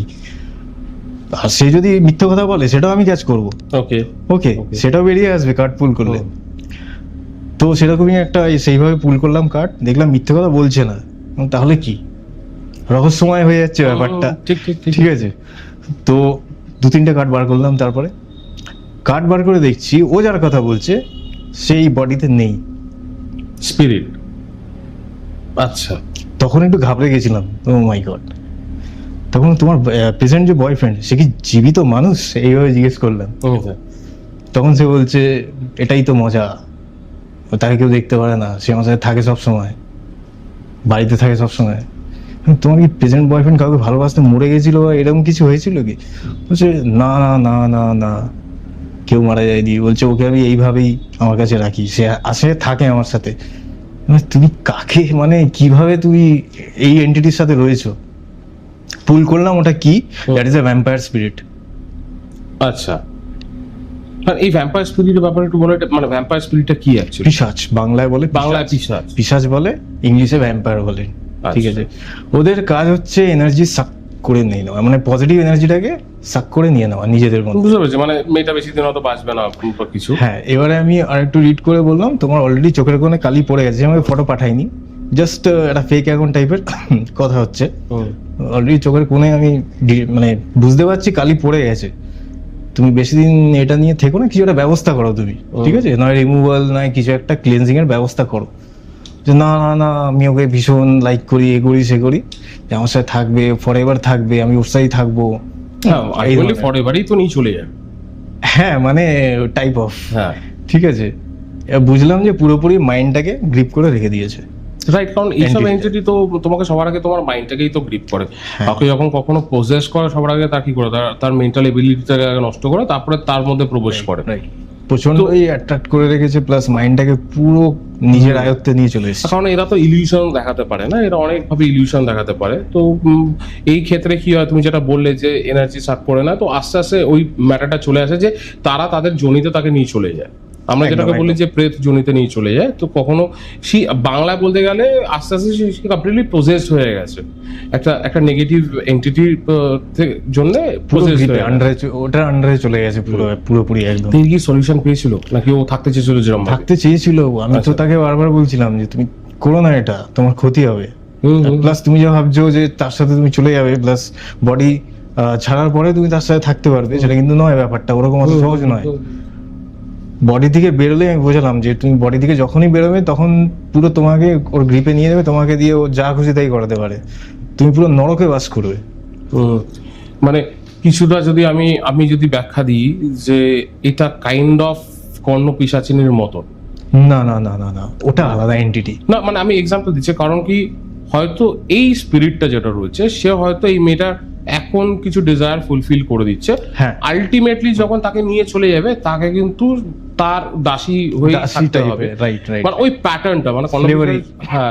আর সে যদি মিথ্যে কথা বলে সেটাও আমি ক্যাচ করবো, ওকে ওকে, সেটাও বেরিয়ে আসবে কার্ড পুল করলে। তো সেরকমই একটা সেইভাবে পুল করলাম কার্ড, দেখলাম মিথ্যে কথা বলছে না, তাহলে কি, রহস্যময় হয়ে যাচ্ছে ব্যাপারটা। ঠিক ঠিক ঠিক ঠিক আছে, তো 2-3টে কার্ড বার করলাম, তারপরে কার্ড বার করে দেখছি ও যার কথা বলছে সেই বডিতে নেই, স্পিরিট। আচ্ছা, তখন একটু ঘাবড়ে গেছিলাম, ও মাই গড। তখন তোমার প্রেজেন্ট যে বয়ফ্রেন্ড সে কি জীবিত মানুষ, এইভাবে জিজ্ঞেস করলাম। তখন সে বলছে এটাই তো মজা, তাকে কেউ দেখতে পারে না, সে আমার সাথে থাকে সবসময়, বাড়িতে থাকে সবসময়। তোমার কি প্রেজেন্ট বয়ফ্রেন্ড কাউকে ভালোবাসতে মরে গেছিল বা এরকম কিছু হয়েছিল কি? বলছে না না না না না, কেউ মারা যায়নি। বলছে ওকে আমি এইভাবেই আমার কাছে রাখি, সে আসে থাকে আমার সাথে। তুমি কাকে, মানে কিভাবে তুমি এই এন্টিটির সাথে রয়েছো? পুল করলাম ওটা কি, that is a vampire spirit. আচ্ছা, আর এই ভ্যাম্পায়ার স্পিরিটের ব্যাপারে একটু বলো, মানে ভ্যাম্পায়ার স্পিরিটটা কি অ্যাকচুয়ালি? পিশাচ, বাংলায় বলে বাংলায় পিশাচ। পিশাচ বলে, ইংলিশে ভ্যাম্পায়ার বলে। ঠিক আছে, ওদের কাজ হচ্ছে এনার্জি সাক করে নিয়ে নেওয়া, মানে পজিটিভ এনার্জিটাকে সাক করে নিয়ে নেওয়া নিজেদের মধ্যে। বুঝতে পেরেছি, মানে মেয়েটা বেশি দিন হয়তো বাঁচবে না বা কিছু। হ্যাঁ, এবারে আমি আরেকটু রিড করে বললাম, তোমার অলরেডি চোখের কোণে কালি পড়ে গেছে, আমাকে ফটো পাঠাইনি, জাস্ট একটা ফেক অ্যাকাউন্ট টাইপের কথা হচ্ছে। অলরেডি চোখের কোণে আমি মানে বুঝতে পারছি কালি পড়ে গেছে, তুমি বেশি দিন এটা নিয়ে থেকো না, কিছু একটা ব্যবস্থা করো তুমি। ঠিক আছে, নয় রিমুভাল, নয় কিছু একটা ক্লিনজিং এর ব্যবস্থা করো। যে না না না, আমি ওকে ভীষণ লাইক করি, এ করি সে করি, যে আমার সাথে থাকবে, ফরএভার থাকবে, আমি ওর সাথেই থাকবো। ফরএভারই তো নিয়ে চলে যাবে। হ্যাঁ, মানে টাইপ অফ। হ্যাঁ, ঠিক আছে, এবার বুঝলাম যে পুরোপুরি মাইন্ডটাকে গ্রিপ করে রেখে দিয়েছে। রাইট, কারণ এইসব এন্টিটি তো তোমাকে সবার আগে তোমার মাইন্ডটাকেই তো গ্রিপ করে। কাউকে যখন কখনো পজেস করে সবার আগে তার কি করে, তার মেন্টাল এবিলিটিটাকে নষ্ট করে, তারপরে তার মধ্যে প্রবেশ করে। প্রচন্ডই অ্যাট্রাক্ট করে রেখেছে, প্লাস মাইন্ডটাকে পুরো নিজের আয়ত্তে নিয়ে চলে এসেছে। কারণ এরা তো ইলিউশন দেখাতে পারে না, এরা অনেকভাবে ইলিউশন দেখাতে পারে। তো এই ক্ষেত্রে কি হয়, তুমি যেটা বললে যে এনার্জি সাক করে না, তো আস্তে আস্তে ওই ম্যাটারটা চলে আসে যে তারা তাদের জনিতে তাকে নিয়ে চলে যায়। আমরা যেটাকে বলি যে প্রেত জনিতে নিয়ে চলে যায়। তো কখনো বাংলায় বলতে গেলে আস্তে আস্তে সে কমপ্লিটলি প্রসেসড হয়ে গেছে, একটা নেগেটিভ এন্টিটির জন্য ওটার আন্ডারে চলে গেছে পুরোপুরি একদম। তিনি কি সলিউশন পেয়েছিল নাকি ও থাকতে চেয়েছিল? যেরকম থাকতে চেয়েছিল, আমি তো তাকে বারবার বলছিলাম যে তুমি করো না, এটা তোমার ক্ষতি হবে। প্লাস তুমি যা ভাবছো যে তার সাথে তুমি চলে যাবে, প্লাস বডি ছাড়ার পরে তুমি তার সাথে থাকতে পারবে, সেটা কিন্তু নয়, ব্যাপারটা ওরকম অত সহজ নয়। বডি থেকে বেরোলে আমি বোঝালাম যে তুমি বডি থেকে যখনই বেরোবে তখন পুরো তোমাকে ওর গ্রিপে নিয়ে যাবে, তোমাকে দিয়ে ও যা খুশি তাই করাতে পারে, তুমি পুরো নরকে বাস করবে। মানে কিছুটা যদি আমি যদি ব্যাখ্যা দিই যে এটা কাইন্ড অফ কর্ণ পিশাচিনীর মতো। না না না না না, ওটা আলাদা এন্টিটি। না, মানে আমি এক্সাম্পল দিচ্ছি, কারণ কি হয়তো এই স্পিরিটটা যেটা রয়েছে সে হয়তো এই মেয়েটার এখন কিছু ডিজায়ার ফুলফিল করে দিচ্ছে, আলটিমেটলি যখন তাকে নিয়ে চলে যাবে তাকে কিন্তু তার দাসী হয়ে থাকতে হবে। মানে ওই প্যাটার্নটা, মানে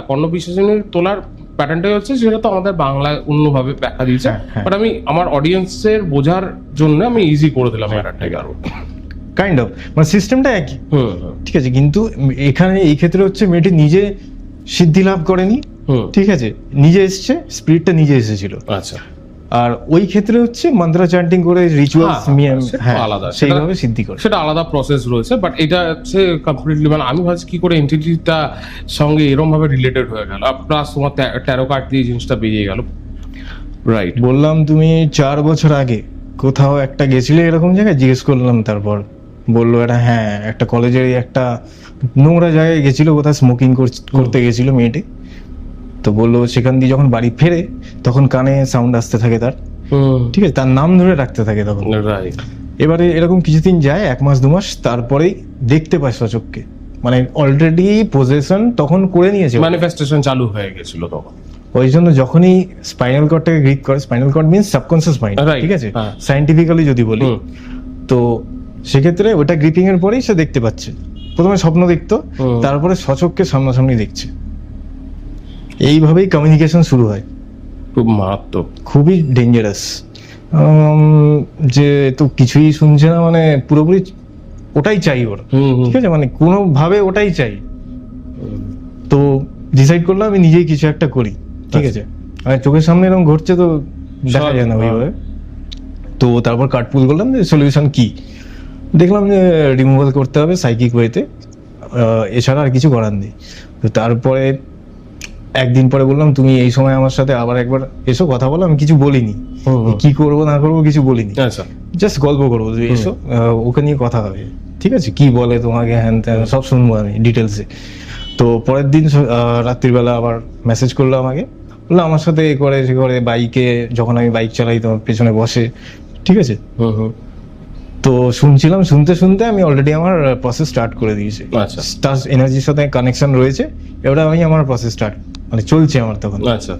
কর্ণ পিশাচিনীর তোলার প্যাটার্নটাই হচ্ছে, সেটা তো আমাদের বাংলায় অন্যভাবে ব্যাখ্যা দিয়েছে, বাট আমি আমার অডিয়েন্সের বোঝার জন্য আমি ইজি করে দিলাম প্যাটার্নটাকে আরো। কাইন্ড অফ মানে সিস্টেমটা একই। ঠিক আছে, কিন্তু এখানে এই ক্ষেত্রে হচ্ছে মেয়েটি নিজে সিদ্ধি লাভ করেনি, ঠিক আছে, নিজে এসছে, স্পিরিটটা নিজে এসেছিল। আচ্ছা, আর ওই ক্ষেত্রে হচ্ছে মন্ত্র চ্যান্টিং করে রিচুয়ালস সেটা আলাদা, সেইভাবে সিদ্ধি করে। সেটা আলাদা প্রসেস রয়েছে, বাট এটা হচ্ছে কমপ্লিটলি মানে আমি ভাবছি কি করে এন্টিটিটা সঙ্গে এরকম ভাবে রিলেটেড হয়ে গেল, প্লাস তোমার ট্যারো কার্ড দিয়ে জিনিসটা বেরিয়ে গেল। রাইট, বললাম তুমি 4 বছর আগে কোথাও একটা গেছিলে এরকম জায়গায়, জিজ্ঞেস করলাম, তারপর বললো এটা হ্যাঁ একটা কলেজের একটা নোংরা জায়গায় গেছিল, কোথাও স্মোকিং করতে গেছিল মেয়েটি। তো বললো সেখান দিয়ে যখন বাড়ি ফেরে তখন কানে সাউন্ড আসতে থাকে তার, ঠিক আছে, তার নাম ধরে রাখতে থাকে তখন। রাইট, এবারে এরকম কিছুদিন যায়, 1 মাস 2 মাস, তারপরেই দেখতে পায় সচক্ষে, মানে অলরেডি পজেশন তখন করে নিয়েছে, ম্যানিফেস্টেশন চালু হয়ে গেছিল তখন। ওই জন্য যখনই স্পাইনাল কর্ডটাকে গ্রিপ করে, spinal cord means subconscious mind, Right, ঠিক আছে, হ্যাঁ। সায়েন্টিফিক্যালি যদি বলি, তো সেক্ষেত্রে ওটা গ্রিপিং এর পরেই সে দেখতে পাচ্ছে। প্রথমে স্বপ্ন দেখতো, তারপরে সচক্ষে সামনাসামনি দেখছে। এইভাবেই কমিউনিকেশন শুরু হয়। খুব মারাত্মক, খুবই ডেঞ্জারাস। যে তো কিছুই শুনছে না, মানে পুরোপুরি ওটাই চাই ওর, ঠিক আছে, মানে কোনোভাবে ওটাই চাই। তো ডিসাইড করলাম আমি নিজেই কিছু একটা করি, ঠিক আছে, আর চোখের সামনে এরকম ঘটছে তো দেখা যায় না ওইভাবে। তো তারপর কার্ডপুল করলাম যে সলিউশন কি, দেখলাম যে রিমুভাল করতে হবে সাইকিক ওয়েতে, এছাড়া আর কিছু করার নেই। তো তারপরে একদিন পরে বললাম তুমি এই সময় আমার সাথে আবার একবার এসো, কথা বলো। আমি কিছু বলিনি, কি করবো না করবো কিছু বলিনি, আচ্ছা, জাস্ট গল্প করবো যে এসো, ওকে নিয়ে কথা হবে, ঠিক আছে, কি বলে তোমাকে হ্যান ত্যান সব শুনবো আমি ডিটেলসে। তো পরের দিন রাত্রিবেলা আবার মেসেজ করলো আমাকে, বললো আমার সাথে এ করে সে করে, বাইকে যখন আমি বাইক চালাই তোমার পেছনে বসে, ঠিক আছে। তো শুনছিলাম, শুনতে শুনতে আমি অলরেডি আমার প্রসেস স্টার্ট করে দিয়েছি। আচ্ছা, তার এনার্জির সাথে কানেকশন রয়েছে, এবার আমি আমার প্রসেস স্টার্ট মানে চলছে আমার তখন। আচ্ছা,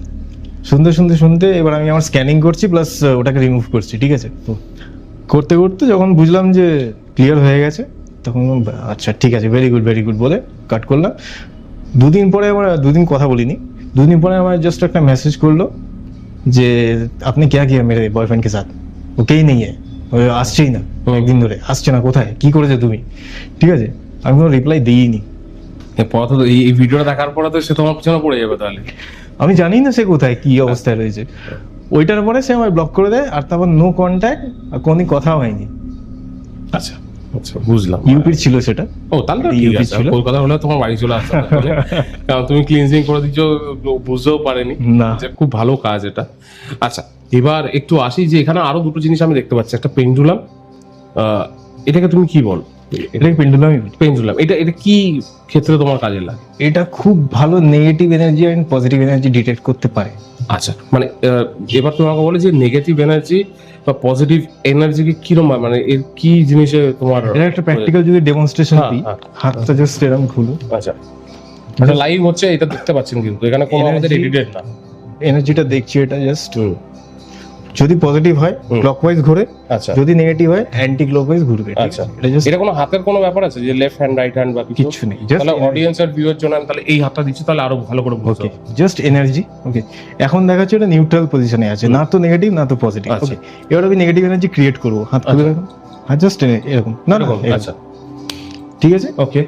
শুনতে শুনতে শুনতে এবার আমি আমার স্ক্যানিং করছি, প্লাস ওটাকে রিমুভ করছি, ঠিক আছে। করতে করতে যখন বুঝলাম যে ক্লিয়ার হয়ে গেছে, তখন আচ্ছা ঠিক আছে, ভেরি গুড বলে কাট করলাম। 2 দিন পরে আমার, 2 দিন কথা বলিনি, 2 দিন পরে আমার জাস্ট একটা মেসেজ করলো যে আপনি क्या किया मेरे बॉयफ्रेंड के साथ, वो कहीं नहीं है, ও আসছেই না, একদিন ধরে আসছে না, কোথায় কি করেছে তুমি, ঠিক আছে। আমি কোনো রিপ্লাই দিইনি। এরপর তো এই ভিডিওটা দেখার পরে তো সে তোমার পিছনে পড়ে যাবে তাহলে। আমি জানি না সে কোথায় কি অবস্থায় রয়েছে। ওইটার পরে সে আমায় ব্লক করে দেয়, আর তারপর নো কন্ট্যাক্ট, আর কোনো কথা হয়নি। আচ্ছা আচ্ছা, বুঝলাম। ইউপির ছিল সেটা। ও তাহলে তো ঠিক আছে, কলকাতা হলে তোমার বাড়ি চলে আসতে হবে, কারণ তুমি ক্লিনজিং করে দিচ্ছ, বুঝতেও পারেনি না। যে খুব ভালো কাজ এটা। আচ্ছা, এবার একটু আসি যে এখানে আরো দুটো জিনিস আমি দেখতে পাচ্ছি, একটা পেন্ডুলাম, এটাকে তুমি কি বল? এটাকে পেন্ডুলামই বলি। পেন্ডুলাম, এটা এটা কি ক্ষেত্রে তোমার কাজে লাগে? এটা খুব ভালো negative energy and positive energy detect করতে পারে। আচ্ছা, মানে এবার তোমাকে বলে যে নেগেটিভ এনার্জি বা পজিটিভ এনার্জিকে কিরকম মানে এর কি জিনিসে তোমার এটা একটা প্র্যাকটিক্যাল যদি ডেমনস্ট্রেশন হ্যাঁ, দিই, হ্যাঁ। হাতটা জাস্ট এরকম খুলো, আচ্ছা, এটা লাইভ হচ্ছে, এটা দেখতে পাচ্ছেন, কিন্তু এখানে কোনো আমাদের Energy- এডিটেড না। এনার্জিটা দেখছি, এটা জাস্ট যদি পজিটিভ হয় ক্লকওয়াইজ ঘুরে, আচ্ছা, যদি নেগেটিভ হয় অ্যান্টি ক্লকওয়াইজ ঘুরবে। আচ্ছা, এটা জাস্ট এটা কোনো হাতের কোনো ব্যাপার আছে যে লেফট হ্যান্ড রাইট হ্যান্ড বা কিছু? কিছু নেই, জাস্ট তাহলে অডিয়েন্স আর ভিউয়ার জন্য আমি তাহলে এই হাতটা দিচ্ছি, তাহলে আরো ভালো করে বুঝতে ওকে, হবে। Just energy. ওকে, এখন দেখাচ্ছে এটা নিউট্রাল পজিশনে আছে, না তো নেগেটিভ না তো পজিটিভ। আচ্ছা। ওকে, এবার আমি নেগেটিভ এনার্জি ক্রিয়েট করবো, হাত খুলে রাখুন, হ্যাঁ জাস্ট এরকম, না না এরকম, এরকম। আচ্ছা, ঠিক আছে, ওকে,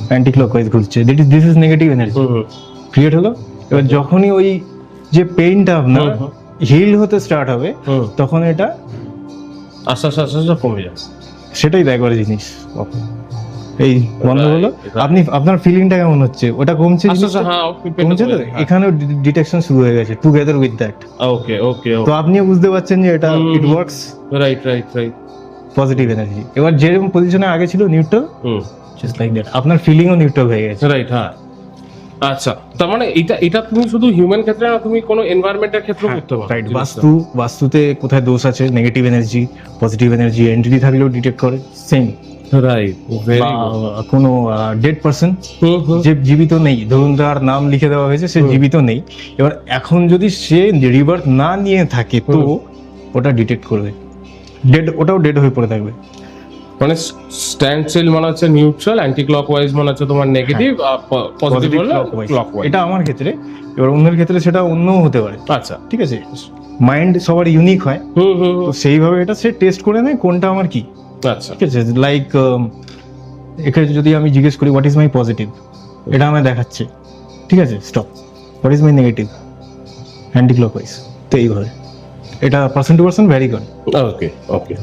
অ্যান্টি ক্লকওয়াইজ ঘুরছে, this is negative energy create হলো। এবার যখনই ওই যে পেইনটা আপনার হিল হতে স্টার্ট হবে, তখন এটা আস্তে আস্তে আস্তে আস্তে কমে যায়। সেটাই দেখবার জিনিস। এই বন্ধ হলো, Right. আপনি আপনার ফিলিংটা কেমন হচ্ছে, ওটা কমছে, আস্তে আস্তে, জিনিসটা? হ্যাঁ, কমছে তো, এখানেও ডিটেকশন শুরু হয়ে গেছে টুগেদার উইথ দ্যাট। ওকে ওকে, তো আপনিও বুঝতে পারছেন যে এটা it works right right right, positive energy. এবার যেরকম পজিশনে আগে ছিল নিউট্রাল, জাস্ট লাইক দ্যাট আপনার ফিলিংও নিউট্রাল হয়ে গেছে। রাইট, হ্যাঁ। আচ্ছা, তার মানে এটা তুমি শুধু হিউম্যান ক্ষেত্রে না, তুমি কোনো এনভায়রনমেন্টের ক্ষেত্রেও করতে পারো। রাইট, বাস্তুতে কোথায় দোষ আছে, negative energy positive energy entity থাকলেও ডিটেক্ট করে সেম। রাইট, ভেরি কোনো ডেড পারসন যে জীবিত নেই, ধরুন তার নাম লিখে দেওয়া হয়েছে, সে জীবিত নেই, এবার এখন যদি সে রিভার্ট না নিয়ে থাকে তো ওটা ডিটেক্ট করবে, ডেড, ওটাও ডেড হয়ে পড়ে থাকবে। মানে স্ট্যান্ড স্টিল মানে হচ্ছে নিউট্রাল, অ্যান্টি ক্লকওয়াইজ মানে হচ্ছে তোমার নেগেটিভ, আর পজিটিভ হলে ক্লকওয়াইজ। এটা আমার ক্ষেত্রে, এবার অন্যের ক্ষেত্রে সেটা অন্যও হতে পারে। আচ্ছা, ঠিক আছে, মাইন্ড সবার ইউনিক হয়, তো সেইভাবে এটা সে টেস্ট করে নেয় কোনটা আমার কি। আচ্ছা, ঠিক আছে, লাইক এখানে যদি আমি জিজ্ঞেস করি হোয়াট ইজ মাই পজিটিভ, এটা আমায় দেখাচ্ছে, ঠিক আছে, stop, what is my negative, anti clockwise. তো এইভাবে এটা পার্সেন্ট টু পার্সেন্ট ভ্যারি করে। ওকে ওকে।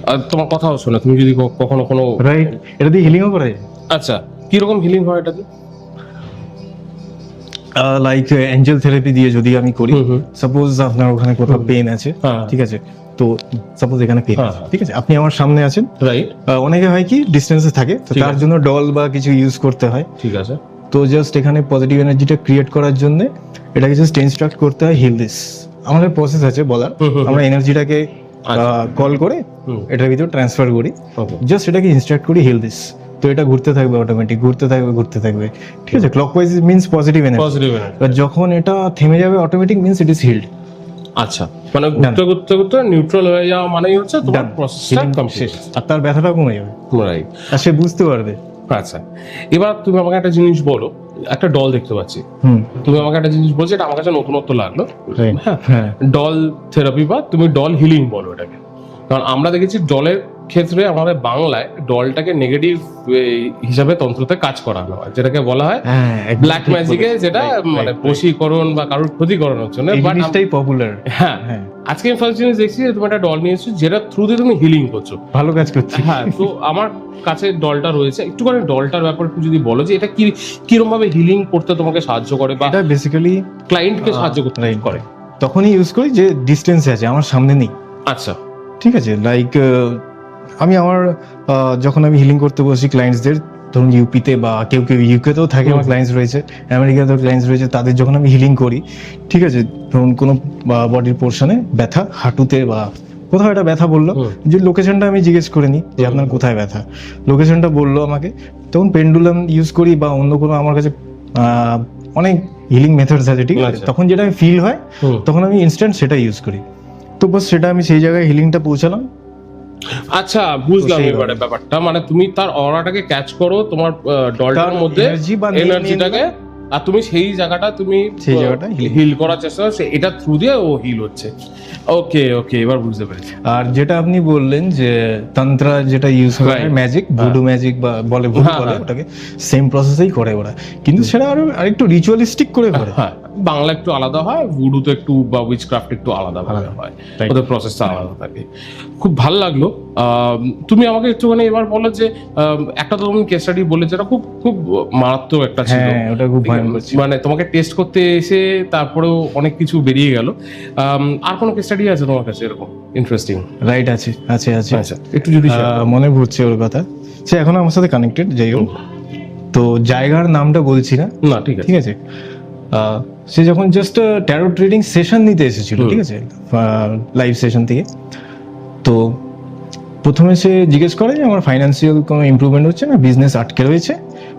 আর তোমার কথাও শোনা, তুমি যদি কখনো কোনো রাইট, এটা দিয়ে হিলিংও করা যায়। আচ্ছা, কিরকম হিলিং হয় এটাতে? লাইক অ্যাঞ্জেল থেরাপি দিয়ে যদি আমি করি, সাপোজ আপনার ওখানে কোথাও পেন আছে, ঠিক আছে, তো সাপোজ এখানে পেন, ঠিক আছে, আপনি আমার সামনে আছেন, রাইট, অনেকে হয় কি ডিস্টেন্সে থাকে, তো তার জন্য ডল বা কিছু ইউজ করতে হয়, ঠিক আছে। তো জাস্ট এখানে পজিটিভ এনার্জিটা ক্রিয়েট করার জন্য এটাকে জাস্ট ইনস্ট্রাক্ট করতে হয় হিল দিস। আমাদের প্রসেস আছে বলার, আমরা এনার্জিটাকে কল করে এটার ভিতরে ট্রান্সফার করি, জাস্ট এটাকে ইনস্ট্রাক্ট করি হিল দিস। তো এটা ঘুরতে থাকবে, অটোমেটিক ঘুরতে থাকবে, ঠিক আছে। ক্লকওয়াইজ মিন্স পজিটিভ এনার্জি, আর যখন এটা থেমে যাবে automatic means it is held. আচ্ছা, মানে ঘুরতে নিউট্রাল হয়ে যাওয়া মানেই হচ্ছে তোমার প্রসেসটা কমপ্লিট, আর তার ব্যথাটা কমে যাবে, রাইট, আর সে বুঝতে পারবে। আচ্ছা, এবার তুমি আমাকে একটা জিনিস বলো, একটা ডল দেখতে পাচ্ছি, তুমি আমাকে একটা জিনিস বলছো, এটা আমার কাছে নতুনত্ব লাগলো। হ্যাঁ, ডল থেরাপি বা তুমি ডল হিলিং বলো এটাকে, কারণ আমরা দেখেছি ডলের ক্ষেত্রে আমাদের বাংলায় ডলটাকে নেগেটিভ হিসাবে তন্ত্রতে কাজ করানো হয়, যেটাকে বলা হয় ব্ল্যাক ম্যাজিকে, যেটা মানে বশীকরণ বা কারোর ক্ষতিকরণ হচ্ছে না, বাট এটাই পপুলার। হ্যাঁ, আজকে আমি ফার্স্ট জিনিস দেখছি তুমি একটা ডল নিয়ে এসেছো যেটা থ্রু দিয়ে তুমি হিলিং করছো, ভালো কাজ করছে। হ্যাঁ, তো আমার কাছে ডলটা রয়েছে, একটুখানি ডলটার ব্যাপারে একটু যদি বলো যে এটা কিরকম ভাবে হিলিং করতে তোমাকে সাহায্য করে, বা এটা বেসিক্যালি ক্লায়েন্টকে সাহায্য করতে করে। তখনই ইউজ করি যে ডিস্টেন্সে আছে, আমার সামনে নেই। আচ্ছা, ঠিক আছে, লাইক আমি আমার যখন আমি হিলিং করতে বসি ক্লায়েন্টসদের, ধরুন ইউপিতে বা কেউ ইউকেতেও থাকে আমার ক্লায়েন্টস রয়েছে, আমেরিকাতেও ক্লায়েন্টস রয়েছে, তাদের যখন আমি হিলিং করি, ঠিক আছে, ধরুন কোনো বডির পোর্শনে ব্যথা, হাঁটুতে বা কোথাও একটা ব্যথা বললো, যে লোকেশনটা আমি জিজ্ঞেস করে নিই যে আপনার কোথায় ব্যথা, লোকেশনটা বললো আমাকে, তখন পেন্ডুলাম ইউজ করি বা অন্য কোনো, আমার কাছে অনেক হিলিং মেথডস আছে, ঠিক আছে, তখন যেটা আমি ফিল হয় তখন আমি ইনস্ট্যান্ট সেটা ইউজ করি। তো বাস সেটা আমি সেই জায়গায় হিলিংটা পৌঁছালাম। আচ্ছা, বুঝলাম এবারে ব্যাপারটা, মানে তুমি তার অরাটাকে ক্যাচ করো তোমার ডলটার মধ্যে, এনার্জিটাকে, আর তুমি সেই জায়গাটা হিল করার চেষ্টা করছো, এটা থ্রু দিয়ে ও হিল হচ্ছে। ওকে ওকে, এবার বুঝতে পেরেছি। আর যেটা আপনি বললেন যে তন্ত্রা যেটা ইউজ হয়, ম্যাজিক, ভুডু ম্যাজিক বা বলে ভুডু বলে ওটাকে, সেম প্রসেসেই করে ওরা, কিন্তু সেটা আরেকটু রিচুয়ালিস্টিক করে করে। হ্যাঁ, বাংলা একটু আলাদা হয়, ভুডু তো একটু বা উইচক্রাফট একটু আলাদা ভাবে হয়, ওদের প্রসেসটা আলাদা থাকে। খুব ভালো লাগলো। তুমি আমাকে একটুখানি এবার বলো যে একটা তো তুমি কেস স্টাডি বলে, যেটা খুব খুব মারাত্মক একটা ছিল, ওটা খুব ভয়ঙ্কর ছিল, মানে তোমাকে টেস্ট করতে এসে তারপরেও অনেক কিছু বেরিয়ে গেল। আর কোনো কেস স্টাডি আছে তোমার কাছে এরকম ইন্টারেস্টিং? রাইট, আছে আছে আছে। আচ্ছা, একটু যদি মনে পড়ছে ওর কথা, সে এখন আমার সাথে কানেক্টেড, যাই হোক, তো জায়গার নামটা বলছি না, না, ঠিক আছে, ঠিক আছে। সে যখন জাস্ট ট্যারো ট্রেডিং সেশন নিতে এসেছিল, ঠিক আছে, লাইভ সেশন থেকে, তো প্রথমে সে জিজ্ঞেস করে যে আমার ফাইন্যান্সিয়াল কোনো ইমপ্রুভমেন্ট হচ্ছে না, বিজনেস আটকে রয়েছে,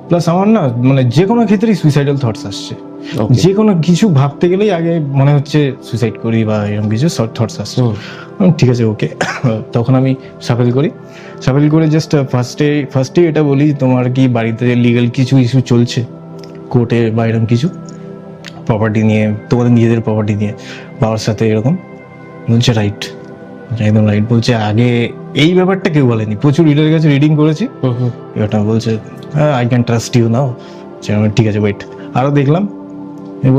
প্লাস আমার না মানে যে কোনো ক্ষেত্রেই সুইসাইডাল থটস আসছে, যে কোনো কিছু ভাবতে গেলেই আগে মনে হচ্ছে সুইসাইড করি বা এরকম কিছু থটস আসছে। ঠিক আছে, ওকে। তখন আমি সাফেল করে জাস্ট ফার্স্টে এটা বলি, তোমার কি বাড়িতে লিগ্যাল কিছু ইস্যু চলছে, কোর্টে বা এরকম কিছু প্রপার্টি নিয়ে, তোমাদের নিজেদের প্রপার্টি নিয়ে বাবার সাথে এরকম? বলছে রাইট, একদম রাইট। বলছে আগে এই ব্যাপারটা কেউ বলেনি, প্রচুর রিডারের কাছে রিডিং করেছি, এটা বলছে আই ক্যান ট্রাস্ট ইউ নাও। ঠিক আছে, ওয়েট, আরো দেখলাম,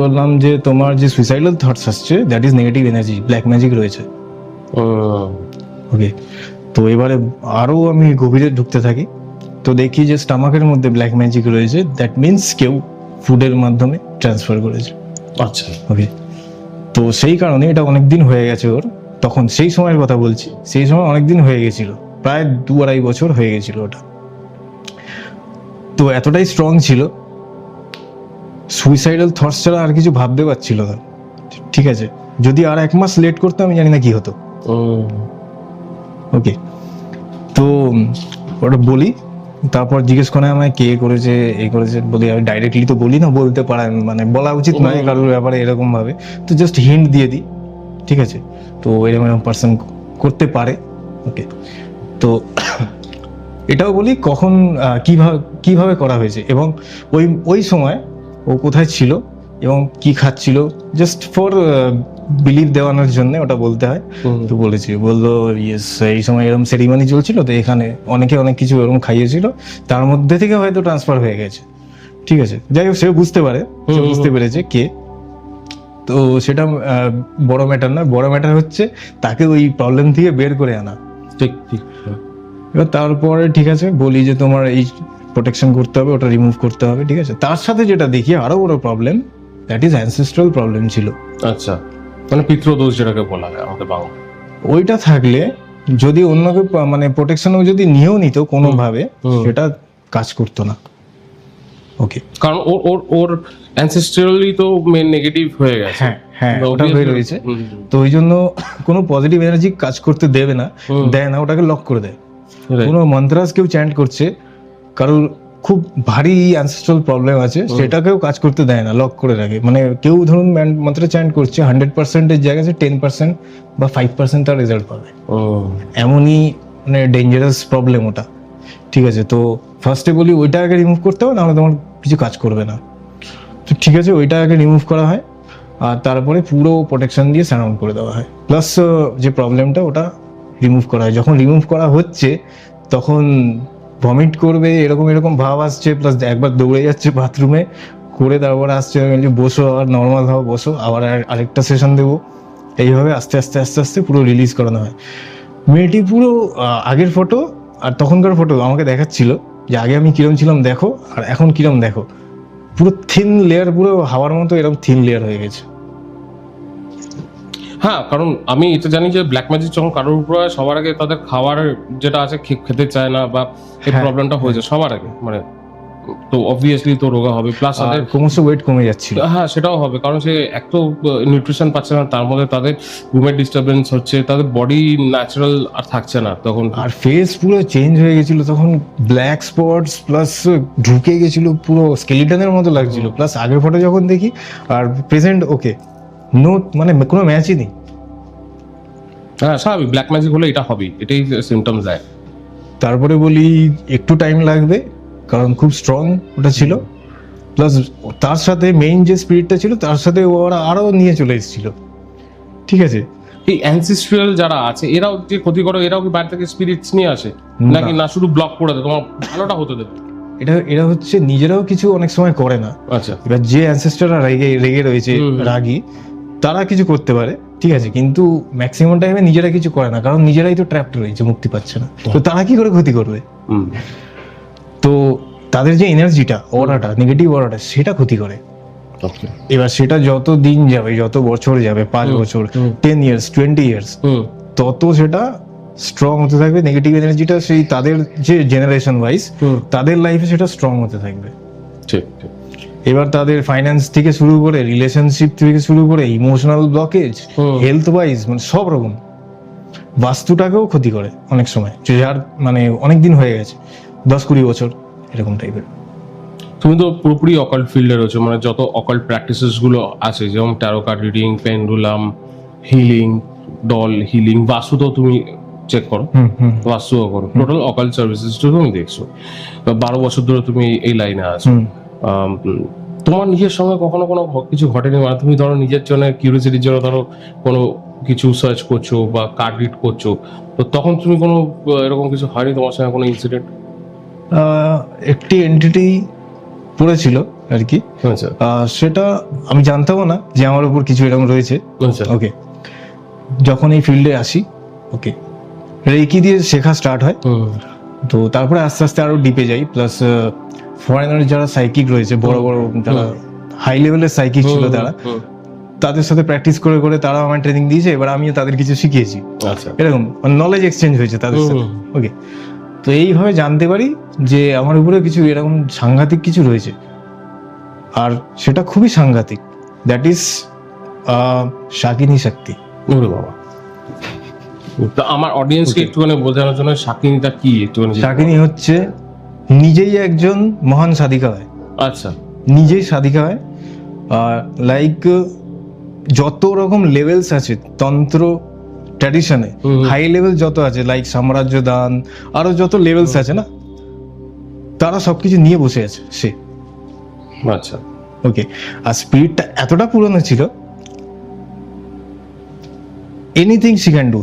বললাম যে তোমার যে সুইসাইডাল থটস আসছে, that is negative energy, black magic রয়েছে। ওকে, তো এবারে আরো আমি গভীরে ঢুকতে থাকি, তো দেখি যে স্টামাকের মধ্যে ব্ল্যাক ম্যাজিক রয়েছে, দ্যাট মিনস কেউ ফুডের মাধ্যমে ট্রান্সফার করেছে। আচ্ছা, ওকে, তো সেই কারণে এটা অনেকদিন হয়ে গেছে ওর, তখন সেই সময়ের কথা বলছি, সেই সময় অনেকদিন হয়ে গেছিল, প্রায় 2-2.5 বছর হয়ে গেছিল ওটা। তো এতটাই স্ট্রং ছিল, সুইসাইডাল থটস ছাড়া আর কিছু ভাবতে পারছিল না, ঠিক আছে। যদি আর 1 মাস লেট করতে আমি জানি না কি হতো। ওকে, তো ওটা বলি, তারপর জিজ্ঞেস করে আমায় কে করেছে, এই করেছে, বলি আমি ডাইরেক্টলি তো বলি না, বলতে পারা মানে বলা উচিত নয় কারোর ব্যাপারে এরকম ভাবে, তো জাস্ট হিন্ট দিয়ে দিই, ঠিক আছে, তো এরকম পার্সন করতে পারে। ওকে, তো এটাও বলি কখন কিভাবে করা হয়েছে, এবং ওই সময় ও কোথায় ছিল এবং কি খাচ্ছিল, জাস্ট ফর বিলিভ দেওয়ানোর জন্য ওটা বলতে হয়। তো বললো ইয়েস, এই সময় এরকম সেরিমনি চলছিল, তো এখানে অনেকে অনেক কিছু এরকম খাইয়েছিল, তার মধ্যে থেকে হয়তো ট্রান্সফার হয়ে গেছে, ঠিক আছে। যাই হোক, সে বুঝতে পেরেছে কে। তো সেটা বড় ম্যাটার না, বড় ম্যাটার হচ্ছে তাকে ওই প্রবলেম থেকে বের করে আনা। ঠিক ঠিক। এবার তারপরে ঠিক আছে বলি যে তোমার এই প্রোটেকশন করতে হবে, ওটা রিমুভ করতে হবে, ঠিক আছে। তার সাথে যেটা দেখি আরো বড় problem, that is ancestral problem ছিল। আচ্ছা, মানে পিতৃদোষ যেটাকে বলা হয় আমাদের বাংলা। ওইটা থাকলে যদি অন্য কেউ মানে প্রোটেকশনও যদি নিয়েও নিত কোনোভাবে, সেটা কাজ করতো না। ওকে, কারণ ওর ওর ওর অ্যানসেস্ট্রালি তো মেন নেগেটিভ হয়ে গেছে। হ্যাঁ হ্যাঁ, ওটা হয়ে রয়েছে। তো ওই জন্য কোনো পজিটিভ এনার্জি কাজ করতে দেবে না, দেয় না, ওটাকে লক করে দেয়। কোনো মন্ত্রাস কেউ চ্যান্ট করছে, কারোর খুব ভারী অ্যানসেস্ট্রাল প্রবলেম আছে, সেটাকেও কাজ করতে দেয় না, লক করে রাখে। মানে কেউ ধরুন মন্ত্র চ্যান্ট করছে, 100%-এর জায়গায় 10% বা 5% তার রেজাল্ট পাবে। এমনই মানে ডেঞ্জারাস প্রবলেম ওটা, ঠিক আছে। তো ফার্স্টে বলি ওইটা আগে রিমুভ করতে হবে, নাহলে তোমার কিছু কাজ করবে না। তো ঠিক আছে, ওইটা আগে রিমুভ করা হয়, আর তারপরে পুরো প্রোটেকশন দিয়ে সারাউন্ড করে দেওয়া হয়। প্লাস যে প্রবলেমটা ওটা রিমুভ করা হয়। যখন রিমুভ করা হচ্ছে তখন ভমিট করবে, এরকম এরকম ভাব আসছে, প্লাস একবার দৌড়ে যাচ্ছে বাথরুমে, করে তারপরে আসছে বসো, আর নর্মাল ভাবে বসো, আবার আরেকটা সেশন দেবো। এইভাবে আস্তে আস্তে আস্তে আস্তে পুরো রিলিজ করানো হয়। মেয়েটি পুরো আগের ফটো আর তখনকার ফটো আমাকে দেখাচ্ছিল যে আগে আমি কিরম ছিলাম দেখো, আর এখন কিরম দেখো। পুরো থিন লেয়ার, পুরো হাওয়ার মতো এরকম থিন লেয়ার হয়ে গেছে। হ্যাঁ, কারণ আমি এটা জানি যে ব্ল্যাক ম্যাজিক যখন কারোর উপর হয়, সবার আগে তাদের খাবার যেটা আছে খেতে চায় না, বা এই প্রবলেমটা হয়ে যায় সবার আগে, মানে তো অবভিয়াসলি তো রোগা হবে। প্লাস তাদের ক্রমশ ওয়েট কমে যাচ্ছিল। হ্যাঁ, সেটাও হবে, কারণ সে এক তো নিউট্রিশন পাচ্ছে না, তার মধ্যে তাদের ঘুমের ডিস্টারবেন্স হচ্ছে, তাদের বডি ন্যাচারাল আর থাকছে না তখন। আর ফেস পুরো চেঞ্জ হয়ে গেছিল তখন, ব্ল্যাক স্পটস প্লাস ঢুকে গেছিল, পুরো স্কেলিটনের মতো লাগছিল। প্লাস আগের ফটো যখন দেখি আর প্রেজেন্ট, ওকে নো, মানে কোনো ম্যাচই নেই। হ্যাঁ, স্বাভাবিক, ব্ল্যাক ম্যাজিক হলে এটা হবেই, এটাই সিমটমস দেয়। তারপরে বলি একটু টাইম লাগবে, কারণ খুব স্ট্রং ওটা ছিল। প্লাস তার সাথে মেইন যে স্পিরিটটা ছিল, তার সাথে ওরা আরো নিয়ে চলে এসেছিল, ঠিক আছে। এই অ্যানসেস্ট্রিয়াল যারা আছে এরাও যে ক্ষতি করে, এরাও কি বাইরে থেকে স্পিরিটস নিয়ে আসে, নাকি না শুধু ব্লক করে দেয়, তোমার ভালোটা হতে দেবে? এরা হচ্ছে নিজেরাও কিছু অনেক সময় করে না। আচ্ছা, এবার যে অ্যানসেস্টররা রেগে রয়েছে, রাগী, তারা কিছু করতে পারে, ঠিক আছে, কিন্তু ম্যাক্সিমাম টাইমে নিজেরা কিছু করে না, কারণ নিজেরাই তো ট্র্যাপড রয়েছে, মুক্তি পাচ্ছে না। তো তারা কি করে ক্ষতি করবে? তো তাদের যে এনার্জিটা, অরাটা, নেগেটিভ অরাটা, সেটা ক্ষতি করে। এবার সেটা যত দিন যাবে, যত বছর যাবে, 5 বছর, 10 ইয়ার্স, 20 ইয়ার্স, তত সেটা স্ট্রং হতে থাকবে। নেগেটিভ এনার্জিটা সেই তাদের যে জেনারেশন ওয়াইজ, তাদের লাইফে সেটা স্ট্রং হতে থাকবে। ঠিক। এবার তাদের ফাইন্যান্স থেকে শুরু করে, রিলেশনশিপ থেকে শুরু করে, ইমোশনাল ব্লকেজ, হেলথ ওয়াইজ, মানে সব রকম। বাস্তুটাকেও ক্ষতি করে অনেক সময়, যার মানে অনেক দিন হয়ে গেছে, 10-20 বছর এরকম টাইপের। তুমি তো পুরোপুরি অকাল্ট ফিল্ডে রয়েছে, মানে যত অকাল্ট প্র্যাকটিসেস গুলো আছে, যেমন taro card reading, pendulum healing, doll healing, বাস্তু তো তুমি চেক করো, বাস্তুও করো, টোটাল অকাল্ট সার্ভিসেস তুমি দেখছো। 12 বছর ধরে তুমি এই লাইনে আছো। তোমার নিজের সঙ্গে কখনো কোনো কিছু ঘটেনি, মানে তুমি ধরো নিজের জন্য কিউরিওসিটির জন্য ধরো কোনো কিছু সার্চ করছো বা কার্ড রিড করছো, তো তখন তুমি কোনো এরকম কিছু হয়নি তোমার সঙ্গে কোনো ইনসিডেন্ট? একটি এন্টিটি পড়েছিল আর কি, সেটা আমি জানতামও না যে আমার উপর কিছু এরকম রয়েছে। ওকে, যখন এই ফিল্ডে আসি, ওকে, রেকি দিয়ে শেখা স্টার্ট হয়। তো তারপরে আস্তে আস্তে আরো ডিপে যাই। প্লাস ফরেনার যারা সাইকিক রয়েছে, বড় বড় যারা হাই লেভেলের সাইকিক ছিল, তাদের সাথে প্র্যাকটিস করে করে তারা আমার ট্রেনিং দিয়েছে, এবার আমিও তাদের কিছু শিখিয়েছি। এরকম নলেজ এক্সচেঞ্জ হয়েছে তাদের সাথে। ওকে, তো এইভাবে জানতে পারি যে আমার উপরে কিছু এরকম সাংঘাতিক কিছু রয়েছে, আর সেটা খুবই সাংঘাতিক। দ্যাট ইজ শাকিনী শক্তি। ওরে বাবা, তো আমার অডিয়েন্সকে একটুখানি বোঝানোর জন্য শাকিনীটা কি একটুখানি। শাকিনী হচ্ছে নিজেই একজন মহান সাধিকা হয়। আচ্ছা, নিজেই সাধিকা হয়। লাইক যত রকম লেভেলস আছে তন্ত্র ট্র্যাডিশনে, হাই লেভেল যত আছে, লাইক সাম্রাজ্য দান, আরো যত লেভেলস আছে না, তারা সবকিছু নিয়ে বসে আছে সে। আচ্ছা, ওকে, আর স্পিরিটটা এতটা পুরনো ছিল, এনিথিং শি ক্যান ডু।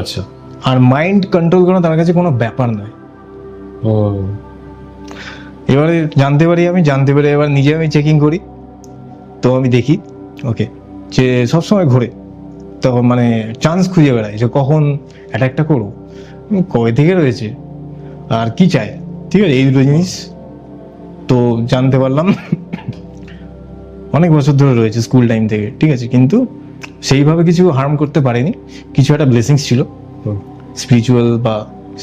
আচ্ছা, আর মাইন্ড কন্ট্রোল করা তার কাছে কোনো ব্যাপার নয়। এবারে জানতে পারি, এবার নিজে আমি চেকিং করি, তো আমি দেখি ওকে, যে সবসময় ঘোরে, তখন মানে চান্স খুঁজে বেড়ায় যে কখন অ্যাটাকটা করবো, কবে থেকে রয়েছে আর কি চায়, ঠিক আছে, এই দুটো জিনিস তো জানতে পারলাম। অনেক বছর ধরে রয়েছে স্কুল টাইম থেকে, ঠিক আছে, কিন্তু সেইভাবে কিছু হার্ম করতে পারেনি, কিছু একটা ব্লেসিংস ছিল, স্পিরিচুয়াল বা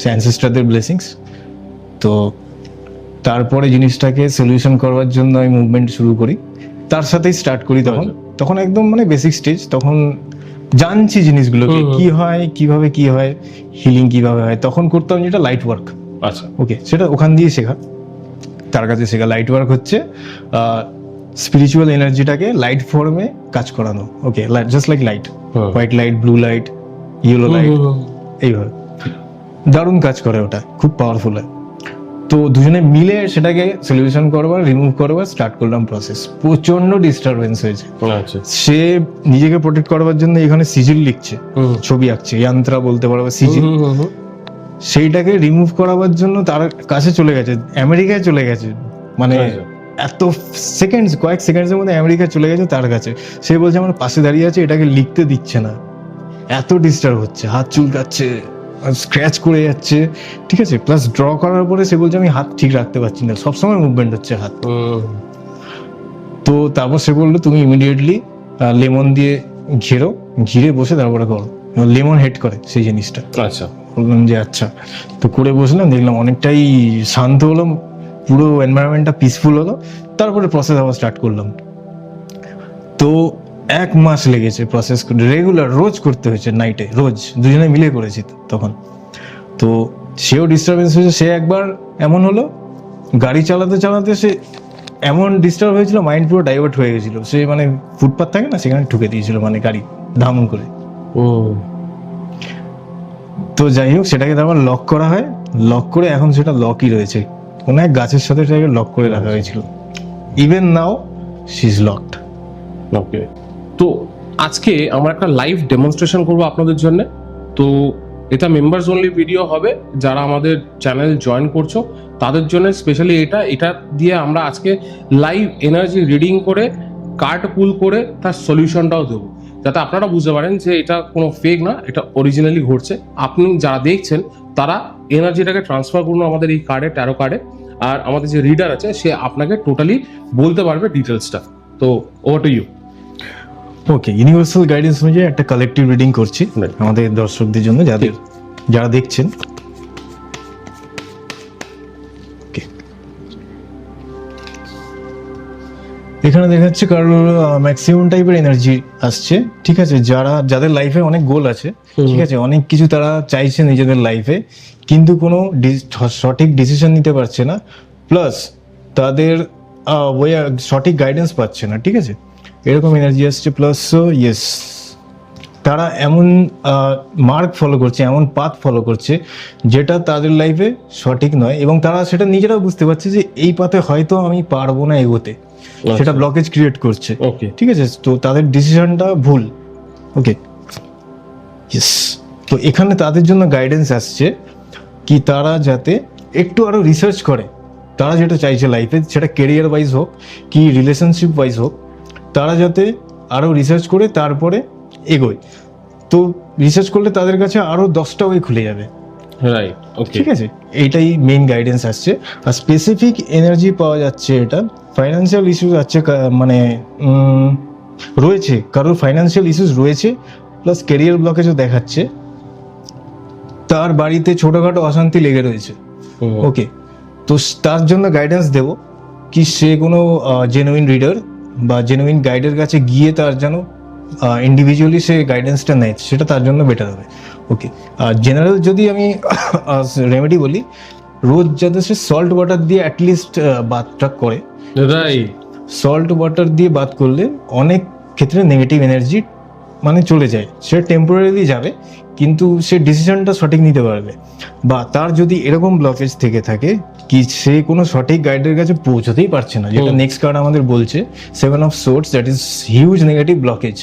অ্যানসেস্টারদের ব্লেসিংস। তো তারপরে জিনিসটাকে সলিউশন করবার জন্য আমি মুভমেন্ট শুরু করি, তার সাথেই স্টার্ট করি। তখন একদম মানে বেসিক স্টেজ, তখন জানছি জিনিসগুলোকে কি হয়, কিভাবে কি হয়, হিলিং কিভাবে হয়। তখন করতাম যেটা লাইট ওয়ার্ক। আচ্ছা, ওকে, সেটা ওখান দিয়ে শেখা, তার কাছে শেখা। লাইট ওয়ার্ক হচ্ছে স্পিরিচুয়াল এনার্জিটাকে লাইট ফর্মে কাজ করানো। Okay, just like light, white light, blue light, yellow light, এইভাবে দারুণ কাজ করে, ওটা খুব পাওয়ারফুল হয়। তো দুজনে মিলে সেটাকে সলিউশন করবার, রিমুভ করবার স্টার্ট করলাম প্রসেস। প্রচন্ড ডিস্টারবেন্স হয়েছে। আচ্ছা, সে নিজেকে প্রোটেক্ট করবার জন্য এখানে সিজিল লিখছে, ছবি আঁকছে, যন্ত্রা বলতে পারবে, সিজিল। সেইটাকে রিমুভ করাবার জন্য তার কাছে চলে গেছে, আমেরিকায় চলে গেছে, মানে এত সেকেন্ডস, কয়েক সেকেন্ডসের মধ্যে আমেরিকায় চলে গেছে তার কাছে। সে বলছে আমার পাশে দাঁড়িয়ে আছে, এটাকে লিখতে দিচ্ছে না, এত ডিস্টার্ব হচ্ছে, হাত চুলকাচ্ছে, স্ক্র্যাচ করে যাচ্ছে, ঠিক আছে। প্লাস ড্র করার পরে সে বলছে আমি হাত ঠিক রাখতে পারছি না, সবসময় মুভমেন্ট হচ্ছে হাত। তো তারপর সে বললো তুমি ইমিডিয়েটলি লেমন দিয়ে ঘিরে বসে তারপরে করো। লেমন হেড করে সেই জিনিসটা। আচ্ছা, বললাম যে আচ্ছা, তো করে বসলাম, দেখলাম অনেকটাই শান্ত হলো, পুরো এনভায়রনমেন্টটা পিসফুল হলো। তারপরে প্রসেস আবার স্টার্ট করলাম। তো 1 মাস লেগেছে প্রসেস, রেগুলার রোজ করতে হয়েছে, নাইটে রোজ, দুজনে মিলে করেছি তখন। তো সেও ডিস্টারবেন্স হয়েছে। সে একবার এমন হলো, গাড়ি চালাতে চালাতে সে এমন ডিস্টার্ব হয়েছিল, মাইন্ড পুরো ডাইভার্ট হয়ে গেছিল। সে মানে ফুটপাথ থাকে না, সেখানে ঠুকে দিয়েছিল, মানে গাড়ি ধামুন করে। তো যাই হোক, সেটাকে তারপর লক করা হয়, লক করে এখন সেটা লকই রয়েছে, কোনো এক গাছের সাথে সেটাকে লক করে রাখা হয়েছিল। Even now she is locked. Okay, তো আজকে আমরা একটা লাইভ ডেমনস্ট্রেশন করবো আপনাদের জন্য। তো এটা মেম্বার্স অনলি ভিডিও হবে, যারা আমাদের চ্যানেল জয়েন করছো তাদের জন্য স্পেশালি এটা দিয়ে আমরা আজকে লাইভ এনার্জি রিডিং করে, কার্ড পুল করে তার সলিউশনটাও দেবো, যাতে আপনারা বুঝতে পারেন যে এটা কোনো ফেক না, এটা অরিজিনালি ঘটছে। আপনি যারা দেখছেন তারা এনার্জিটাকে ট্রান্সফার করুন আমাদের এই কার্ডে, ট্যারো কার্ডে, আর আমাদের যে রিডার আছে সে আপনাকে টোটালি বলতে পারবে ডিটেলসটা। তো over to you. Okay, universal guidance অনুযায়ী একটা কালেকটিভ রিডিং করছি আমাদের দর্শকদের জন্য, যারা দেখছেন। ওকে, এখানে দেখা যাচ্ছে কারোর ম্যাক্সিমাম টাইপের এনার্জি আসছে, ঠিক আছে, যাদের লাইফে অনেক গোল আছে, ঠিক আছে, অনেক কিছু তারা চাইছে নিজেদের লাইফে, কিন্তু কোনো সঠিক ডিসিশন নিতে পারছে না, প্লাস তাদের সঠিক গাইডেন্স পাচ্ছে না, ঠিক আছে, এরকম এনার্জি আসছে। প্লাস ইয়েস, তারা এমন মার্ক ফলো করছে, এমন পাথ ফলো করছে যেটা তাদের লাইফে সঠিক নয়, এবং তারা সেটা নিজেরাও বুঝতে পারছে যে এই পাথে হয়তো আমি পারবো না এগোতে, সেটা ব্লকেজ ক্রিয়েট করছে। ওকে, ঠিক আছে, তো তাদের ডিসিশনটা ভুল। ওকে, ইয়েস, তো এখানে তাদের জন্য গাইডেন্স আসছে কি তারা যাতে একটু আরো রিসার্চ করে, তারা যেটা চাইছে লাইফে, সেটা কেরিয়ার ওয়াইজ হোক কি রিলেশনশিপ ওয়াইজ হোক, তারা যাতে আরো রিসার্চ করে তারপরে এগোয়। তো রিসার্চ করলে তাদের কাছে আরো 10টা ওয়ে খুলে যাবে। রাইট, ওকে, ঠিক আছে, এইটাই মেইন গাইডেন্স আসছে। আর স্পেসিফিক এনার্জি পাওয়া যাচ্ছে, এটা ফাইন্যান্সিয়াল ইস্যুস আছে, মানে রয়েছে, কারোর ফাইন্যান্সিয়াল ইস্যুস রয়েছে, প্লাস ক্যারিয়ার ব্লকেজও দেখাচ্ছে, তার বাড়িতে ছোটখাটো অশান্তি লেগে রয়েছে। ওকে, তো তার জন্য গাইডেন্স দেব কি সে কোনো জেনুইন রিডার বা জেনুইন গাইডের কাছে গিয়ে তার যেন ইন্ডিভিজুয়ালি সে গাইডেন্সটা নেয়, সেটা তার জন্য বেটার হবে। ওকে, আর জেনারেল যদি আমি রেমেডি বলি, রোজ যাতে সে সল্ট ওয়াটার দিয়ে অ্যাটলিস্ট বাথটা করে। রাইট, সল্ট ওয়াটার দিয়ে বাথ করলে অনেক ক্ষেত্রে নেগেটিভ এনার্জি মানে চলে যায়, সে টেম্পোরারিলি যাবে, কিন্তু সে ডিসিশনটা সঠিক নিতে পারবে। বা তার যদি এরকম ব্লকেজ থেকে থাকে কি সে কোনো সঠিক গাইডের কাছে পৌঁছতেই পারছে না, যেটা নেক্সট কার্ড আমাদের বলছে 7 of Swords, that is huge negative blockage.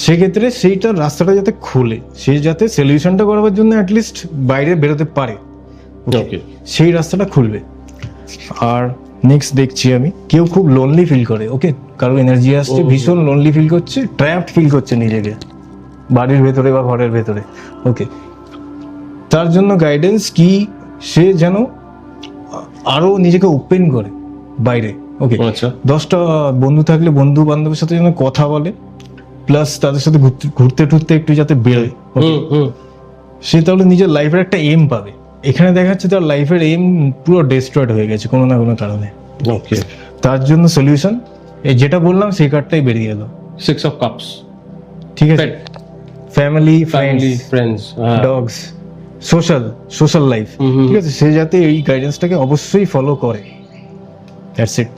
সেক্ষেত্রে সেইটার রাস্তাটা যাতে খুলে, সে যাতে সলিউশনটা করার জন্য অ্যাটলিস্ট বাইরে বেরোতে পারে, ওকে, সেই রাস্তাটা খুলবে। আর নেক্সট দেখছি আমি কেউ খুব লোনলি ফিল করে, ওকে, কারো এনার্জি আসছে, ভীষণ লোনলি ফিল করছে, ট্র্যাপড ফিল করছে নিজেকে বাড়ির ভেতরে বা ঘরের ভেতরে, ওকে, তার জন্য গাইডেন্স কি সে যেন আরো নিজেকে ওপেন করে বাইরে, ওকে, আচ্ছা 10টা বন্ধু থাকলে বন্ধু বান্ধবের সাথে যেন কথা বলে, প্লাস তাদের সাথে ঘুরতে টুরতে একটু যাতে বেরোয়, সে তাহলে নিজের লাইফের একটা এম পাবে। এখানে দেখা যাচ্ছে তার লাইফের এম পুরো ডিস্ট্রয়েড হয়ে গেছে কোনো না কোনো কারণে। ওকে, তার জন্য সলিউশন এই যেটা বললাম সেই কার্ডটাই বেরিয়ে এলো, 6 of cups, ঠিক আছে, family, friends, dogs, social life, ঠিক আছে, সে যাতে এই গাইডেন্সটাকে অবশ্যই ফলো করে, দ্যাটস ইট।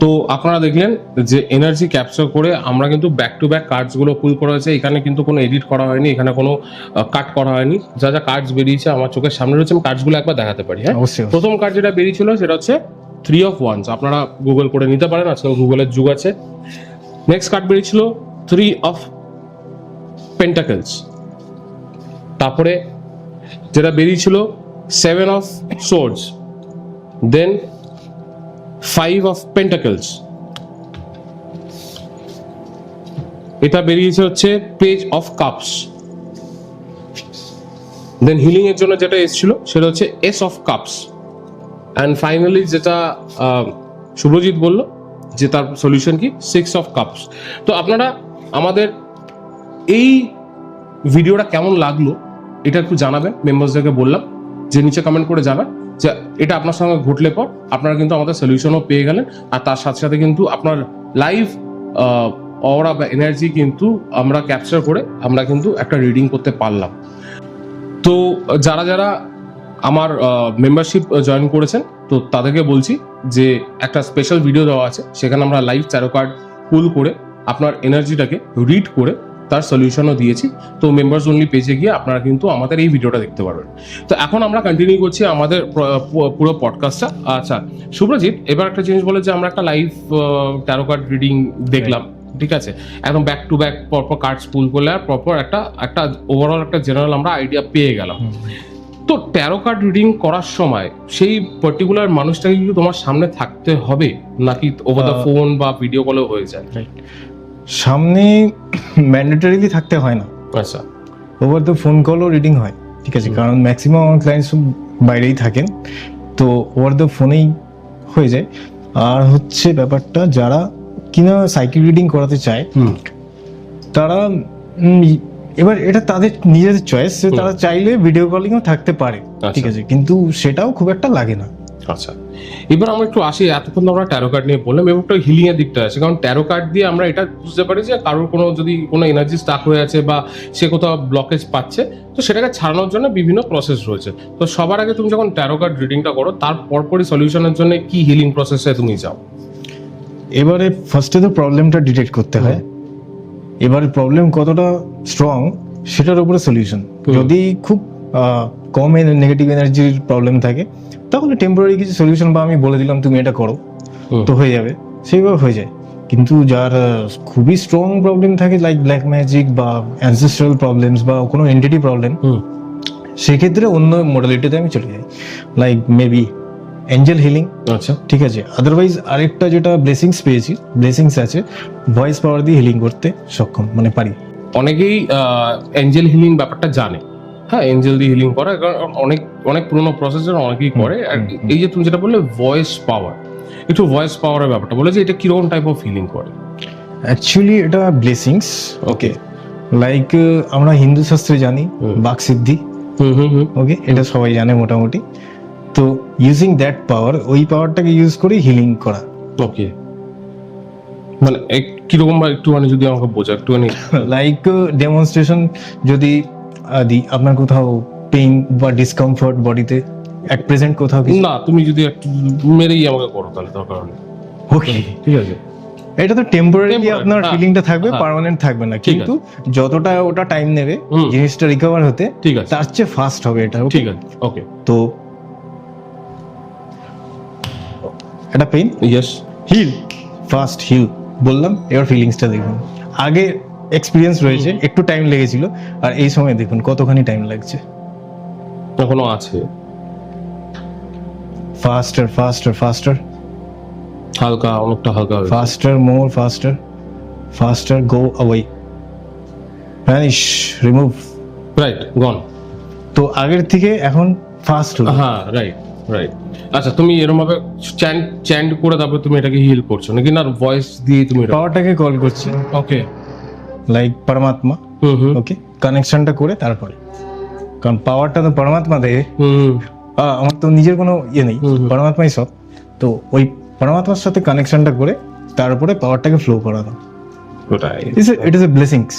তো আপনারা দেখলেন যে এনার্জি ক্যাপচার করে আমরা কিন্তু ব্যাক টু ব্যাক কার্ডস গুলো পুল করা হয়েছে। এখানে কিন্তু কোনো এডিট করা হয়নি, এখানে কোনো কাট করা হয়নি, যা যা কার্ডস বেরিয়েছে আমার চোখের সামনে রয়েছে, আমি কার্ডস গুলো একবার দেখাতে পারি। হ্যাঁ, অবশ্যই। প্রথম কার্ড যেটা বেরিয়েছিল সেটা হচ্ছে 3 of Wands, আপনারা গুগল করে নিতে পারেন, আজকাল গুগলের যুগ আছে। নেক্সট কার্ড বেরিয়েছিল 3 of Pentacles, তারপরে যেটা বেরিয়েছিল 7 of Swords, then 5 of Pentacles, এটা বেরিয়েছে হচ্ছে page of cups, then healing এর জন্য যেটা এসেছিল সেটা হচ্ছে ace of cups, and finally যেটা শুভজিৎ বলল যে তার সলিউশন কি 6 অফ কাপস। তো আপনারা আমাদের এই ভিডিওটা কেমন লাগলো এটা একটু জানাবেন, মেম্বার্সদেরকে বললাম যে নিচে কমেন্ট করে জানান যে এটা আপনার সঙ্গে ঘটলে পর আপনারা কিন্তু আমাদের সলিউশনও পেয়ে গেলেন, আর তার সাথে সাথে কিন্তু আপনার লাইভ অরা বা এনার্জি কিন্তু আমরা ক্যাপচার করে আমরা কিন্তু একটা রিডিং করতে পারলাম। তো যারা যারা আমার মেম্বারশিপ জয়েন করেছেন তো তাদেরকে বলছি যে একটা স্পেশাল ভিডিও দেওয়া আছে, সেখানে আমরা লাইভ ট্যারো কার্ড পুল করে আপনার এনার্জিটাকে রিড করে তার সলিউশনও দিয়েছি। তো মেম্বার্স অনলি পেজে গিয়ে আপনারা কিন্তু আমাদের এই ভিডিওটা দেখতে পারবেন। তো এখন আমরা কন্টিনিউ করছি আমাদের পুরো পডকাস্টটা। আচ্ছা শুভ্রজিৎ, এবার একটা জিনিস বলে যে আমরা একটা লাইভ ট্যারো কার্ড রিডিং দেখলাম, ঠিক আছে, একদম ব্যাক টু ব্যাক পরপর কার্ডস পুল করলে আর পরপর একটা ওভারঅল একটা জেনারেল আমরা আইডিয়া পেয়ে গেলাম। তো ট্যারো কার্ড রিডিং করার সময় সেই পার্টিকুলার মানুষটাকে কি তোমার সামনে থাকতে হবে নাকি ওভার দ্য ফোন বা ভিডিও কলেও হয়ে যায়? সামনে ম্যান্ডেটরিলি থাকতে হয় না, আচ্ছা, ওভার দ্য ফোন কলও রিডিং হয়, ঠিক আছে, কারণ ম্যাক্সিমাম আমার ক্লায়েন্টস বাইরেই থাকেন, তো ওভার দ্য ফোনেই হয়ে যায়। আর হচ্ছে ব্যাপারটা যারা কিনা সাইকেল রিডিং করাতে চায় তারা এবার এটা তাদের নিজেদের চয়েস, তারা চাইলে ভিডিও কলিংও থাকতে পারে, ঠিক আছে, কিন্তু সেটাও খুব একটা লাগে না। আচ্ছা, এবার আমরা একটু আসি, এতক্ষণ আমরা ট্যারো কার্ড নিয়ে বললাম এবং একটু হিলিং এর দিকটা আছে, কারণ ট্যারো কার্ড দিয়ে আমরা এটা বুঝতে পারি যে কারোর কোনো যদি কোনো এনার্জি স্টাক হয়ে আছে বা সে কোথাও ব্লকেজ পাচ্ছে তো সেটাকে ছাড়ানোর জন্য বিভিন্ন প্রসেস রয়েছে। তো সবার আগে তুমি যখন ট্যারো কার্ড রিডিংটা করো তার পরপরই সলিউশনের জন্য কি হিলিং প্রসেসে তুমি যাও? এবারে ফার্স্টে তো প্রবলেমটা ডিটেক্ট করতে হয়, এবারে প্রবলেম কতটা স্ট্রং সেটার উপরে সলিউশন। যদি খুব কম নেগেটিভ এনার্জির প্রবলেম থাকে তাহলে টেম্পোরারি কিছু সলিউশন বা আমি বলে দিলাম তুমি এটা করো তো হয়ে যাবে, সেইভাবে হয়ে যায়। কিন্তু যার খুবই স্ট্রং প্রবলেম থাকে লাইক ব্ল্যাক ম্যাজিক বা অ্যানসেস্ট্রাল প্রবলেমস বা কোনো এন্টিটি প্রবলেম, সেক্ষেত্রে অন্য মডালিটিতে আমি চলে যাই, লাইক মেবি এঞ্জেল হিলিং। আচ্ছা, ঠিক আছে, আদারওয়াইজ আরেকটা যেটা ব্লেসিংস আছে, ভয়েস পাওয়ার দিয়ে হিলিং করতে সক্ষম, মানে পারি। অনেকেই এঞ্জেল হিলিং ব্যাপারটা জানে, হ্যাঁ, এঞ্জেল দিয়ে হিলিং করা অনেক অনেক পুরোনো প্রসেসর অনেকেই করে। আর এই যে তুমি যেটা বললে ভয়েস পাওয়ার, একটু ভয়েস পাওয়ারের ব্যাপারটা বলে যে এটা কিরকম টাইপ অফ হিলিং করে? অ্যাকচুয়ালি এটা ব্লেসিংস, ওকে, লাইক আমরা হিন্দু শাস্ত্রে জানি বাক সিদ্ধি, ওকে, এটা সবাই জানে মোটামুটি। তো ইউজিং দ্যাট পাওয়ার, ওই পাওয়ারটাকে ইউজ করে হিলিং করা। ওকে, মানে কিরকম একটুখানি যদি আমাকে বোঝা একটুখানি। লাইক ডেমনস্ট্রেশন যদি দিই, আপনার কোথাও পেইন বা ডিসকমফর্ট বডিতে অ্যাট প্রেজেন্ট কোথাও কিছু, না তুমি যদি একটু মেরেই আমাকে করো তাহলে দরকার হলে, ওকে, ঠিক আছে। এটা তো টেম্পোরারি আপনার হ্যাঁ, ফিলিংটা থাকবে, হ্যাঁ, পার্মানেন্ট থাকবে না, কিন্তু যতটা ওটা টাইম নেবে জিনিসটা রিকভার হতে, ঠিক আছে, তার চেয়ে ফাস্ট হবে এটা, ঠিক আছে, ওকে। তো এটা pain yes, heal, fast heal বললাম, এবার ফিলিংসটা দেখুন। আগে এক্সপিরিয়েন্স রয়েছে, একটু টাইম লেগেছিল, আর এই সময় দেখুন কতখানি টাইম লাগছে, এখনো আছে। ফাস্টার ফাস্টার ফাস্টার, হালকা, অনেকটা হালকা হয়েছে। Faster, more faster, faster, go away, vanish, remove. Right, gone. তো আগের থেকে এখন ফাস্ট হলো। হ্যাঁ, রাইট রাইট। আচ্ছা, তুমি এরকম ভাবে চ্যান্ট করে তারপর তুমি এটাকে হিল করছো নাকি না ভয়েস দিয়ে তুমি? পাওয়ারটাকে কল করছি, ওকে। লাইক পরমাত্মা। ওকে, কানেকশনটা করে তারপরে, কারণ পাওয়ারটা তো পরমাত্মা দেয়। আমার তো নিজের কোনো ইয়ে নেই, পরমাত্মাই সব। তো ওই পরমাত্মার সাথে কানেকশনটা করে তারপরে পাওয়ারটাকে ফ্লো করানো, ইট ইজ এ ব্লেসিংস।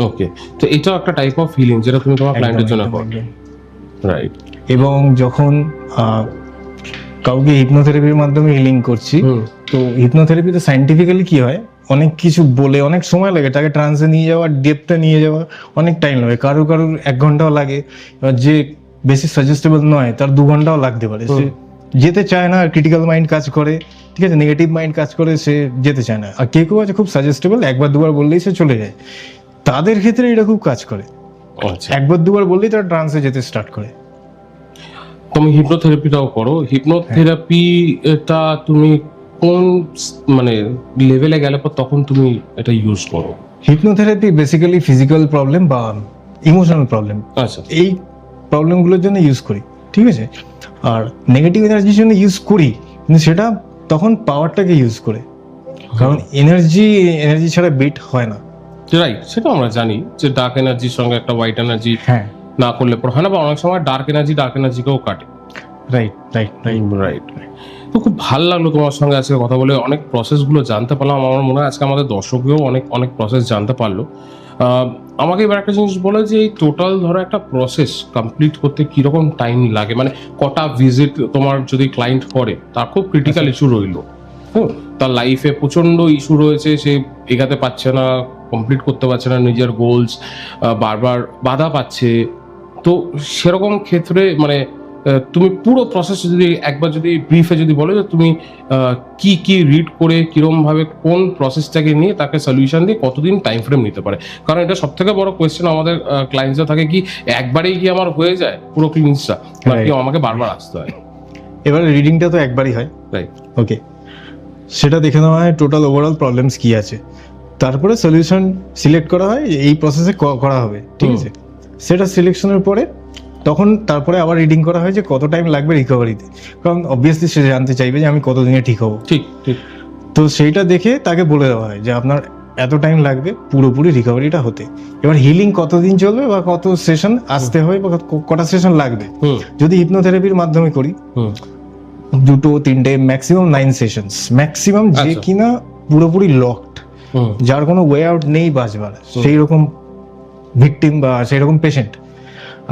ওকে, তো এটাও একটা টাইপ অফ হিলিং যেটা তুমি তোমার ক্লায়েন্টের জন্য করো। রাইট। এবং যখন কাউকে হিপনোথেরাপির মাধ্যমে হিলিং করছি, তো হিপনোথেরাপিতে সাইন্টিফিক্যালি কি হয়, অনেক কিছু বলে অনেক সময় লাগে, তাকে ট্রান্সে নিয়ে যাওয়া, ডেপথে নিয়ে যাওয়া অনেক টাইম লাগে। কারোর 1 ঘন্টাও লাগে, এবার যে বেশি সাজেস্টেবল নয় তার 2 ঘন্টাও লাগতে পারে। সে যেতে চায় না, ক্রিটিক্যাল মাইন্ড কাজ করে, ঠিক আছে, নেগেটিভ মাইন্ড কাজ করে, সে যেতে চায় না। আর কেউ আছে খুব সাজেস্টেবল, 1-2 বললেই সে চলে যায়। তাদের ক্ষেত্রে এটা খুব কাজ করে, 1-2 বললেই তারা ট্রান্সে যেতে স্টার্ট করে। তুমি হিপনোথেরাপিটাও করো। হিপনোথেরাপি এটা তুমি কোন মানে লেভেলে গেলে পর তখন তুমি এটা ইউজ করো? হিপনোথেরাপি বেসিক্যালি ফিজিক্যাল প্রবলেম বা ইমোশনাল প্রবলেম, আচ্ছা, এই প্রবলেমগুলোর জন্য ইউজ করি, ঠিক আছে। আর নেগেটিভ এনার্জির জন্য ইউজ করি, কিন্তু সেটা তখন পাওয়ারটাকে ইউজ করে, কারণ এনার্জি ছাড়া বিট হয় না। রাইট, সেটা আমরা জানি যে ডার্ক এনার্জির সঙ্গে একটা হোয়াইট এনার্জি হ্যাঁ, না করলে পর হয় না, বা অনেক সময় ডার্ক এনার্জিকেও কাটে। Right right right right. তো খুব ভালো লাগলো তোমার সঙ্গে আজকে কথা বলে, অনেক প্রসেসগুলো জানতে পারলাম। আমার মনে হয় আজকে আমাদের দর্শকও অনেক প্রসেস জানতে পারলো। আমাকে এবার একটা জিনিস বলে যে এই টোটাল ধরো একটা প্রসেস কমপ্লিট করতে কিরকম টাইম লাগে, মানে কটা ভিজিট তোমার যদি ক্লায়েন্ট করে, তার খুব ক্রিটিক্যাল ইস্যু রইলো, তার লাইফে প্রচন্ড ইস্যু রয়েছে, সে এগাতে পারছে না, কমপ্লিট করতে পারছে না নিজের গোলস, বারবার বাধা পাচ্ছে, তো সেরকম ক্ষেত্রে মানে তুমি পুরো প্রসেস যদি একবার যদি ব্রিফে যদি বলো যে তুমি কি কি রিড করে কিরম ভাবে কোন প্রসেসটাকে নিয়ে তাকে সলিউশন দিয়ে কতদিন টাইম ফ্রেম নিতে পারে, কারণ এটা সব থেকে বড় কোয়েশ্চেন আমাদের ক্লায়েন্টসরা থাকে কি একবারেই কি আমার হয়ে যায় পুরো ক্লিনিক্সটা, নাকি আমাকে বারবার আসতে হয়? এবারে রিডিংটা তো একবারই হয়, রাইট। ওকে, সেটা দেখে নেওয়া হয় টোটাল ওভারঅল প্রবলেমস কি আছে, তারপরে সলিউশন সিলেক্ট করা হয় এই প্রসেসে করা হবে, ঠিক আছে। সেটা সিলেকশনের পরে তখন তারপরে আবার রিডিং করা হয় যে কত টাইম লাগবে রিকভারিতে, কারণ অবভিয়াসলি সে জানতে চাইবে যে আমি কতদিনে ঠিক হব। ঠিক ঠিক। তো সেইটা দেখে তাকে বলে দেওয়া হয় যে আপনার এত টাইম লাগবে পুরোপুরি রিকভারিটা হতে। এবার হিলিং কতদিন চলবে বা কত সেশন আসতে হবে বা কটা সেশন লাগবে, যদি হিপনোথেরাপির মাধ্যমে করি 2-3 ম্যাক্সিমাম 9 সেশনস ম্যাক্সিমাম, যে কিনা পুরোপুরি লকড, যার কোনো ওয়ে আউট নেই বাঁচবার, সেই রকম ভিকটিম বা সেই রকম পেশেন্ট।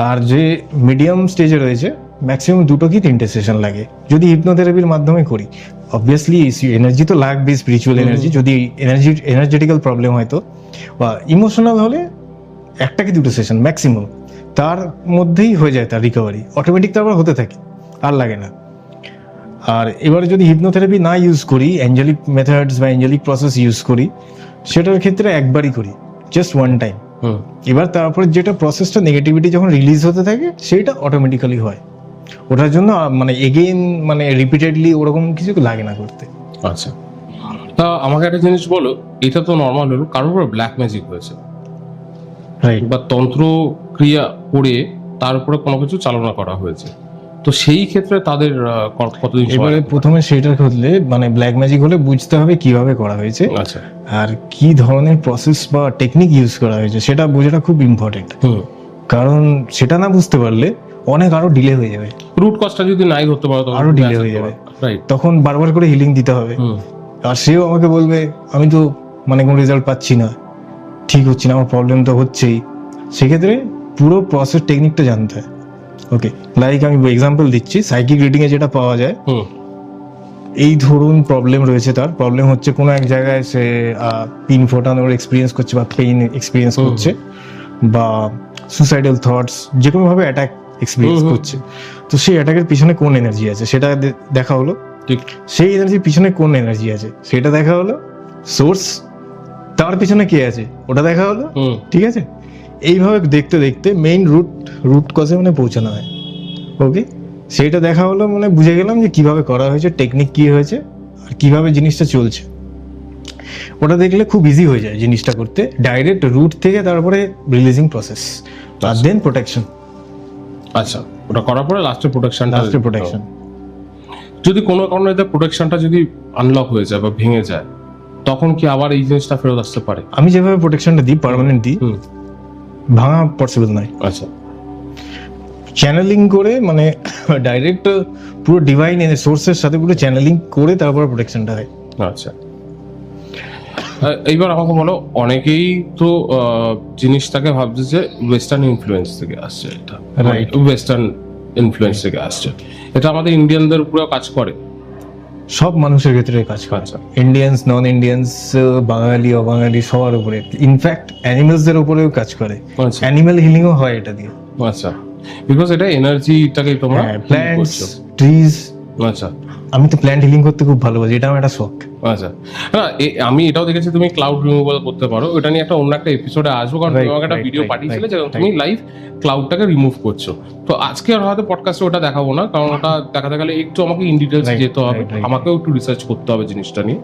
আর যে মিডিয়াম স্টেজে রয়েছে ম্যাক্সিমাম 2-3 সেশন লাগে যদি হিপনোথেরাপির মাধ্যমে করি। অবভিয়াসলি এনার্জি তো লাগবে, স্পিরিচুয়াল এনার্জি, যদি এনার্জেটিক্যাল প্রবলেম হয় তো, বা ইমোশনাল হলে 1-2 সেশন ম্যাক্সিমাম, তার মধ্যেই হয়ে যায় তার রিকভারি, অটোমেটিক তারপর হতে থাকে, আর লাগে না। আর এবারে যদি হিপনোথেরাপি না ইউজ করি, অ্যাঞ্জেলিক মেথডস বা অ্যাঞ্জেলিক প্রসেস ইউজ করি, সেটার ক্ষেত্রে একবারই করি, জাস্ট ওয়ান টাইম। এবার তারপরে যেটা প্রসেসটা নেগেটিভিটি যখন রিলিজ হতে থাকে সেইটা অটোমেটিক্যালি হয়, ওটার জন্য মানে এগেইন মানে রিপিটেডলি ওরকম কিছু লাগে না করতে। আচ্ছা, তা আমাকে একটা জিনিস বলো, এটা তো নর্মাল হলো, কারোর উপর ব্ল্যাক ম্যাজিক হয়েছে, রাইট, বা তন্ত্র ক্রিয়া করে তার উপরে কোনো কিছু চালনা করা হয়েছে, তো সেই ক্ষেত্রে তাদের কতদিন? এবারে প্রথমে সেটা করলে মানে ব্ল্যাক ম্যাজিক হলে বুঝতে হবে কিভাবে করা হয়েছে, আচ্ছা, আর কি ধরনের প্রসেস বা টেকনিক ইউজ করা হয়েছে সেটা বোঝাটা খুব ইম্পর্টেন্ট, কারণ সেটা না বুঝতে পারলে অনেক আরো ডিলে হয়ে যাবে। রুট কজটা যদি নাই ধরতে পারো আরো ডিলে হয়ে যাবে, রাইট। তখন বারবার করে হিলিং দিতে হবে, আর সেও আমাকে বলবে আমি তো মানে কোনো রেজাল্ট পাচ্ছি না, ঠিক হচ্ছে না, আমার প্রবলেম তো হচ্ছেই। সেক্ষেত্রে পুরো প্রসেস টেকনিকটা জানতে হয়। ওকে, লাইক আমি এক্সাম্পল দিচ্ছি, সাইকিক রিডিং এ যেটা পাওয়া যায়, এই ধরুন প্রবলেম রয়েছে, তার প্রবলেম হচ্ছে কোনো এক জায়গায় সে পিন ফোটানোর এক্সপিরিয়েন্স করছে বা পেইন এক্সপিরিয়েন্স করছে, বা সুসাইডাল থটস, যে কোনো ভাবে অ্যাটাক এক্সপিরিয়েন্স করছে। তো সেই অ্যাটাকের পিছনে কোন এনার্জি আছে সেটা দেখা হলো, ঠিক। সেই এনার্জির পিছনে কোন এনার্জি আছে সেটা দেখা হলো, সোর্স, তার পিছনে কে আছে ওটা দেখা হলো, ঠিক আছে। এইভাবে দেখতে দেখতে মেইন রুট কজে মানে পৌঁছানো হয়। ওকে, সেইটা দেখা হলো, মানে বুঝে গেলাম যে কিভাবে করা হয়েছে, টেকনিক কি হয়েছে, আর কিভাবে জিনিসটা চলছে ওটা দেখলে খুব ইজি হয়ে যায় জিনিসটা করতে, ডাইরেক্ট রুট থেকে তারপরে রিলিজিং প্রসেস আর দেন প্রোটেকশন। আচ্ছা, ওটা করার পরে লাস্টে প্রোটেকশন। যদি কোনো কারণে প্রোটেকশনটা যদি আনলক হয়ে যায় বা ভেঙে যায়, তখন কি আবার এই জিনিসটা ফেরত আসতে পারে? আমি যেভাবে প্রোটেকশনটা দিই পার্মানেন্ট দিই, ভাঙা পসিবল নয়। আচ্ছা, চ্যানেলিং করে মানে ডাইরেক্ট পুরো ডিভাইন সোর্সের সাথে পুরো চ্যানেলিং করে তারপর প্রোটেকশনটা হয়। আচ্ছা, এইবার আমাকে বলো, অনেকেই তো জিনিসটাকে ভাবছে যে ওয়েস্টার্ন ইনফ্লুয়েন্স থেকে আসছে, এটা Right. ওয়েস্টার্ন ইনফ্লুয়েন্স থেকে আসছে, এটা আমাদের ইন্ডিয়ানদের উপরেও কাজ করে? সব মানুষের ক্ষেত্রে কাজ করে, আচ্ছা, ইন্ডিয়ানস নন ইন্ডিয়ানস, বাঙালি অবাঙালি সবার উপরে, ইনফ্যাক্ট অ্যানিমালসদের উপরেও কাজ করে। আচ্ছা, অ্যানিমাল হিলিংও হয় এটা দিয়ে। আচ্ছা, বিকজ এটা এনার্জিটাকে তোমরা প্ল্যান্টস, ট্রিজ। আচ্ছা, আমি তো প্ল্যান্ট হিলিং করতে খুব ভালোবাসি, এটা আমার একটা শখ। আচ্ছা, না আমি এটাও দেখেছি তুমি ক্লাউড রিমুভাল করতে পারো, ওটা নিয়ে একটা অন্য একটা এপিসোডে আসবো, কারণ তুমি আমাকে একটা ভিডিও পাঠিয়েছিলে যেখানে তুমি লাইভ ক্লাউডটাকে রিমুভ করছো। তো আজকে আর হয়তো পডকাস্টে ওটা দেখাবো না, কারণ ওটা দেখাতে গেলে একটু আমাকে ইন ডিটেলস যেতে হবে, আমাকেও একটু রিসার্চ করতে হবে জিনিসটা নিয়ে।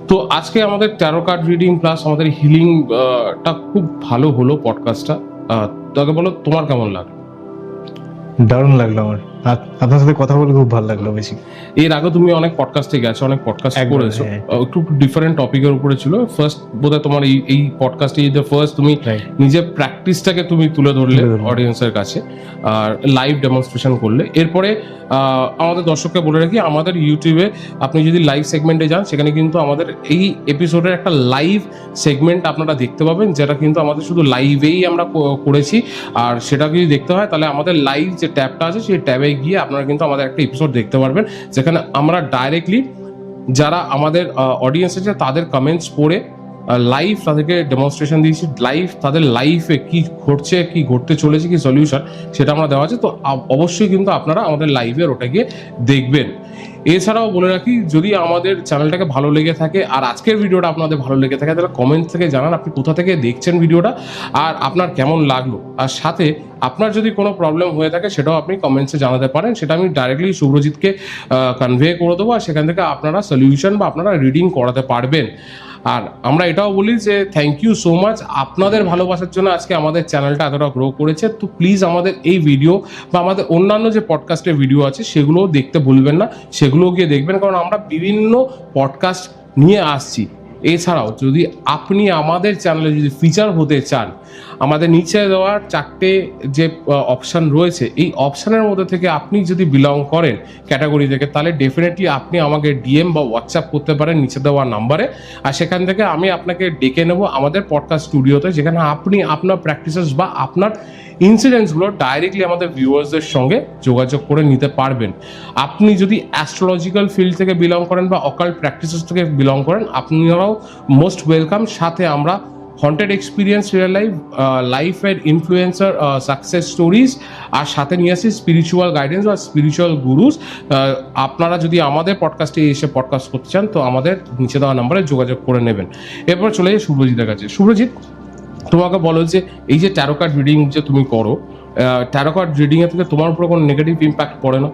তো আজকে আমাদের ট্যারো কার্ড রিডিং প্লাস আমাদের হিলিংটা খুব ভালো হলো পডকাস্টটা। তোকে বলো তোমার কেমন লাগে? দারুণ লাগলো আমার, আপনার সাথে কথা বলে খুব ভালো লাগলো বেশি। এর আগে তুমি অনেক পডকাস্টে গেছো, অনেক পডকাস্ট করেছো, একটু ডিফারেন্ট টপিকের উপরে ছিল। ফার্স্ট বোধহয় তোমার এই পডকাস্টে ফার্স্ট তুমি নিজের প্র্যাকটিসটাকে তুমি তুলে ধরলে অডিয়েন্সের কাছে, আর লাইভ ডেমনস্ট্রেশন করলে। এরপরে আমাদের দর্শককে বলে রাখি, আমাদের ইউটিউবে আপনি যদি লাইভ সেগমেন্টে যান, সেখানে কিন্তু আমাদের এই এপিসোডের একটা লাইভ সেগমেন্ট আপনারা দেখতে পাবেন, যেটা কিন্তু আমাদের শুধু লাইভেই আমরা করেছি। আর সেটা যদি দেখতে হয় তাহলে আমাদের লাইভ যে ট্যাবটা আছে সেই ট্যাবে গিয়ে আপনারা কিন্তু আমাদের একটা এপিসোড দেখতে পারবেন, যেখানে আমরা ডাইরেক্টলি যারা আমাদের অডিয়েন্স আছে তাদের কমেন্টস পড়ে লাইভ তাদেরকে ডেমনস্ট্রেশন দিয়েছি, লাইভ তাদের লাইফে কি ঘটছে, কি ঘটতে চলেছে, কি সলিউশন, সেটা আমরা দেওয়া আছে। তো অবশ্যই কিন্তু আপনারা আমাদের লাইভের ওটা গিয়ে দেখবেন। এছাড়াও বলে রাখি, যদি আমাদের চ্যানেলটাকে ভালো লেগে থাকে আর আজকের ভিডিওটা আপনাদের ভালো লেগে থাকে, তাহলে কমেন্ট থেকে জানান আপনি কোথা থেকে দেখছেন ভিডিওটা আর আপনার কেমন লাগলো। আর সাথে আপনার যদি কোনো প্রবলেম হয়ে থাকে সেটাও আপনি কমেন্টসে জানাতে পারেন, সেটা আমি ডাইরেক্টলি শুভ্রজিৎকে কনভে করে দেবো, আর সেখান থেকে আপনারা সলিউশন বা আপনারা রিডিং করাতে পারবেন। আর আমরা এটাও বলি যে থ্যাংক ইউ সো মাচ, আপনাদের ভালোবাসার জন্য আজকে আমাদের চ্যানেলটা এতটা গ্রো করেছে। তো প্লিজ আমাদের এই ভিডিও বা আমাদের অন্যান্য যে পডকাস্টের ভিডিও আছে সেগুলোও দেখতে ভুলবেন না, সেগুলোও গিয়ে দেখবেন, কারণ আমরা বিভিন্ন পডকাস্ট নিয়ে আসছি। এছাড়াও যদি আপনি আমাদের চ্যানেলে যদি ফিচার হতে চান, আমাদের নিচে দেওয়ার 4টে যে অপশান রয়েছে, এই অপশানের মধ্যে থেকে আপনি যদি বিলং করেন ক্যাটাগরি থেকে, তাহলে ডেফিনেটলি আপনি আমাকে ডিএম বা হোয়াটসঅ্যাপ করতে পারেন নিচে দেওয়া নাম্বারে, আর সেখান থেকে আমি আপনাকে ডেকে নেব আমাদের পডকাস্ট স্টুডিওতে, যেখানে আপনি আপনার প্র্যাকটিসেস বা আপনার ইনসিডেন্টসগুলো ডাইরেক্টলি আমাদের ভিউয়ার্সদের সঙ্গে যোগাযোগ করে নিতে পারবেন। আপনি যদি অ্যাস্ট্রোলজিক্যাল ফিল্ড থেকে বিলং করেন বা অকাল্ট প্র্যাকটিসেস থেকে বিলং করেন, আপনারাও মোস্ট ওয়েলকাম। সাথে আমরা হন্টেড এক্সপিরিয়েন্স, রিয়েল লাইফের ইনফ্লুয়েন্সার সাকসেস স্টোরিজ, আর সাথে নিয়ে আসি স্পিরিচুয়াল গাইডেন্স বা স্পিরিচুয়াল গুরুস। আপনারা যদি আমাদের পডকাস্টে এসে পডকাস্ট করতে চান, তো আমাদের নিচে দেওয়া নাম্বারে যোগাযোগ করে নেবেন। এরপর চলে যাই শুভ্রজিতের কাছে। শুভ্রজিৎ, তোমাকে বলো যে এই যে ট্যারো কার্ড রিডিং যে তুমি করো, ট্যারো কার্ড রিডিং এর থেকে তোমার উপরে কোনো নেগেটিভ ইম্প্যাক্ট পড়ে না?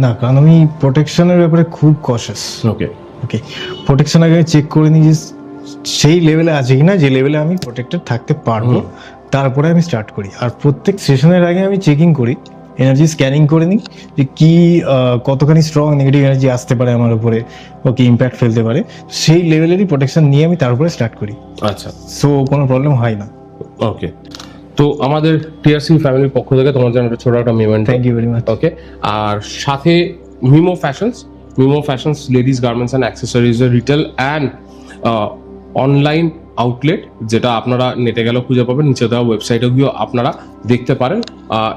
না, কারণ আমি প্রোটেকশনের ব্যাপারে খুব কশাস। ওকে, প্রোটেকশন আগে চেক করে নিই যে সেই লেভেলে আছে কিনা, যে লেভেলে আমি প্রোটেক্টেড থাকতে পারবো, তারপরে আমি স্টার্ট করি। আর প্রত্যেক সেশনের আগে আমি চেকিং করি, এনার্জি স্ক্যানিং করে নিই যে কি কতখানি স্ট্রং নেগেটিভ এনার্জি আসতে পারে আমার উপরে, ও কি ইম্প্যাক্ট ফেলতে পারে, সেই লেভেলেরই প্রোটেকশন নিয়ে আমি তারপরে স্টার্ট করি। আচ্ছা, সো কোনো প্রবলেম হয় না। ওকে, তো আমাদের টিআরসি ফ্যামিলির পক্ষ থেকে তোমার জন্য একটা ছোট একটা memento. Thank you very much. Okay, আর সাথে Mimo fashions ladies garments and অ্যাক্সেসরিজের রিটেল অ্যান্ড অনলাইন আউটলেট, যেটা আপনারা নেটে গেলেও খুঁজে পাবেন, নিচে দেওয়া ওয়েবসাইটে গিয়েও আপনারা দেখতে পারেন।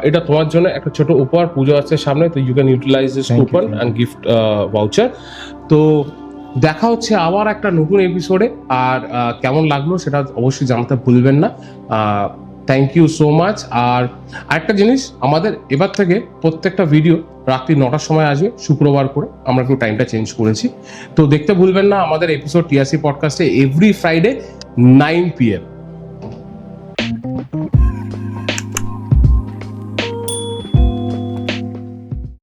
এটা তোমার জন্য একটা ছোট উপহার, পুজো আছে সামনে, তো you can utilise this coupon and gift voucher. তো দেখা হচ্ছে আবার একটা নতুন এপিসোডে, আর কেমন লাগলো সেটা অবশ্যই জানাতে ভুলবেন না। Thank you so much. আর আরেকটা জিনিস, আমাদের এবার থেকে প্রত্যেকটা ভিডিও রাত্রি 9টার সময় আসবে, শুক্রবার করে, আমরা একটু টাইমটা চেঞ্জ করেছি। তো দেখতে ভুলবেন না আমাদের এপিসোড টিআরসি পডকাস্টে এভরি ফ্রাইডে 9 PM।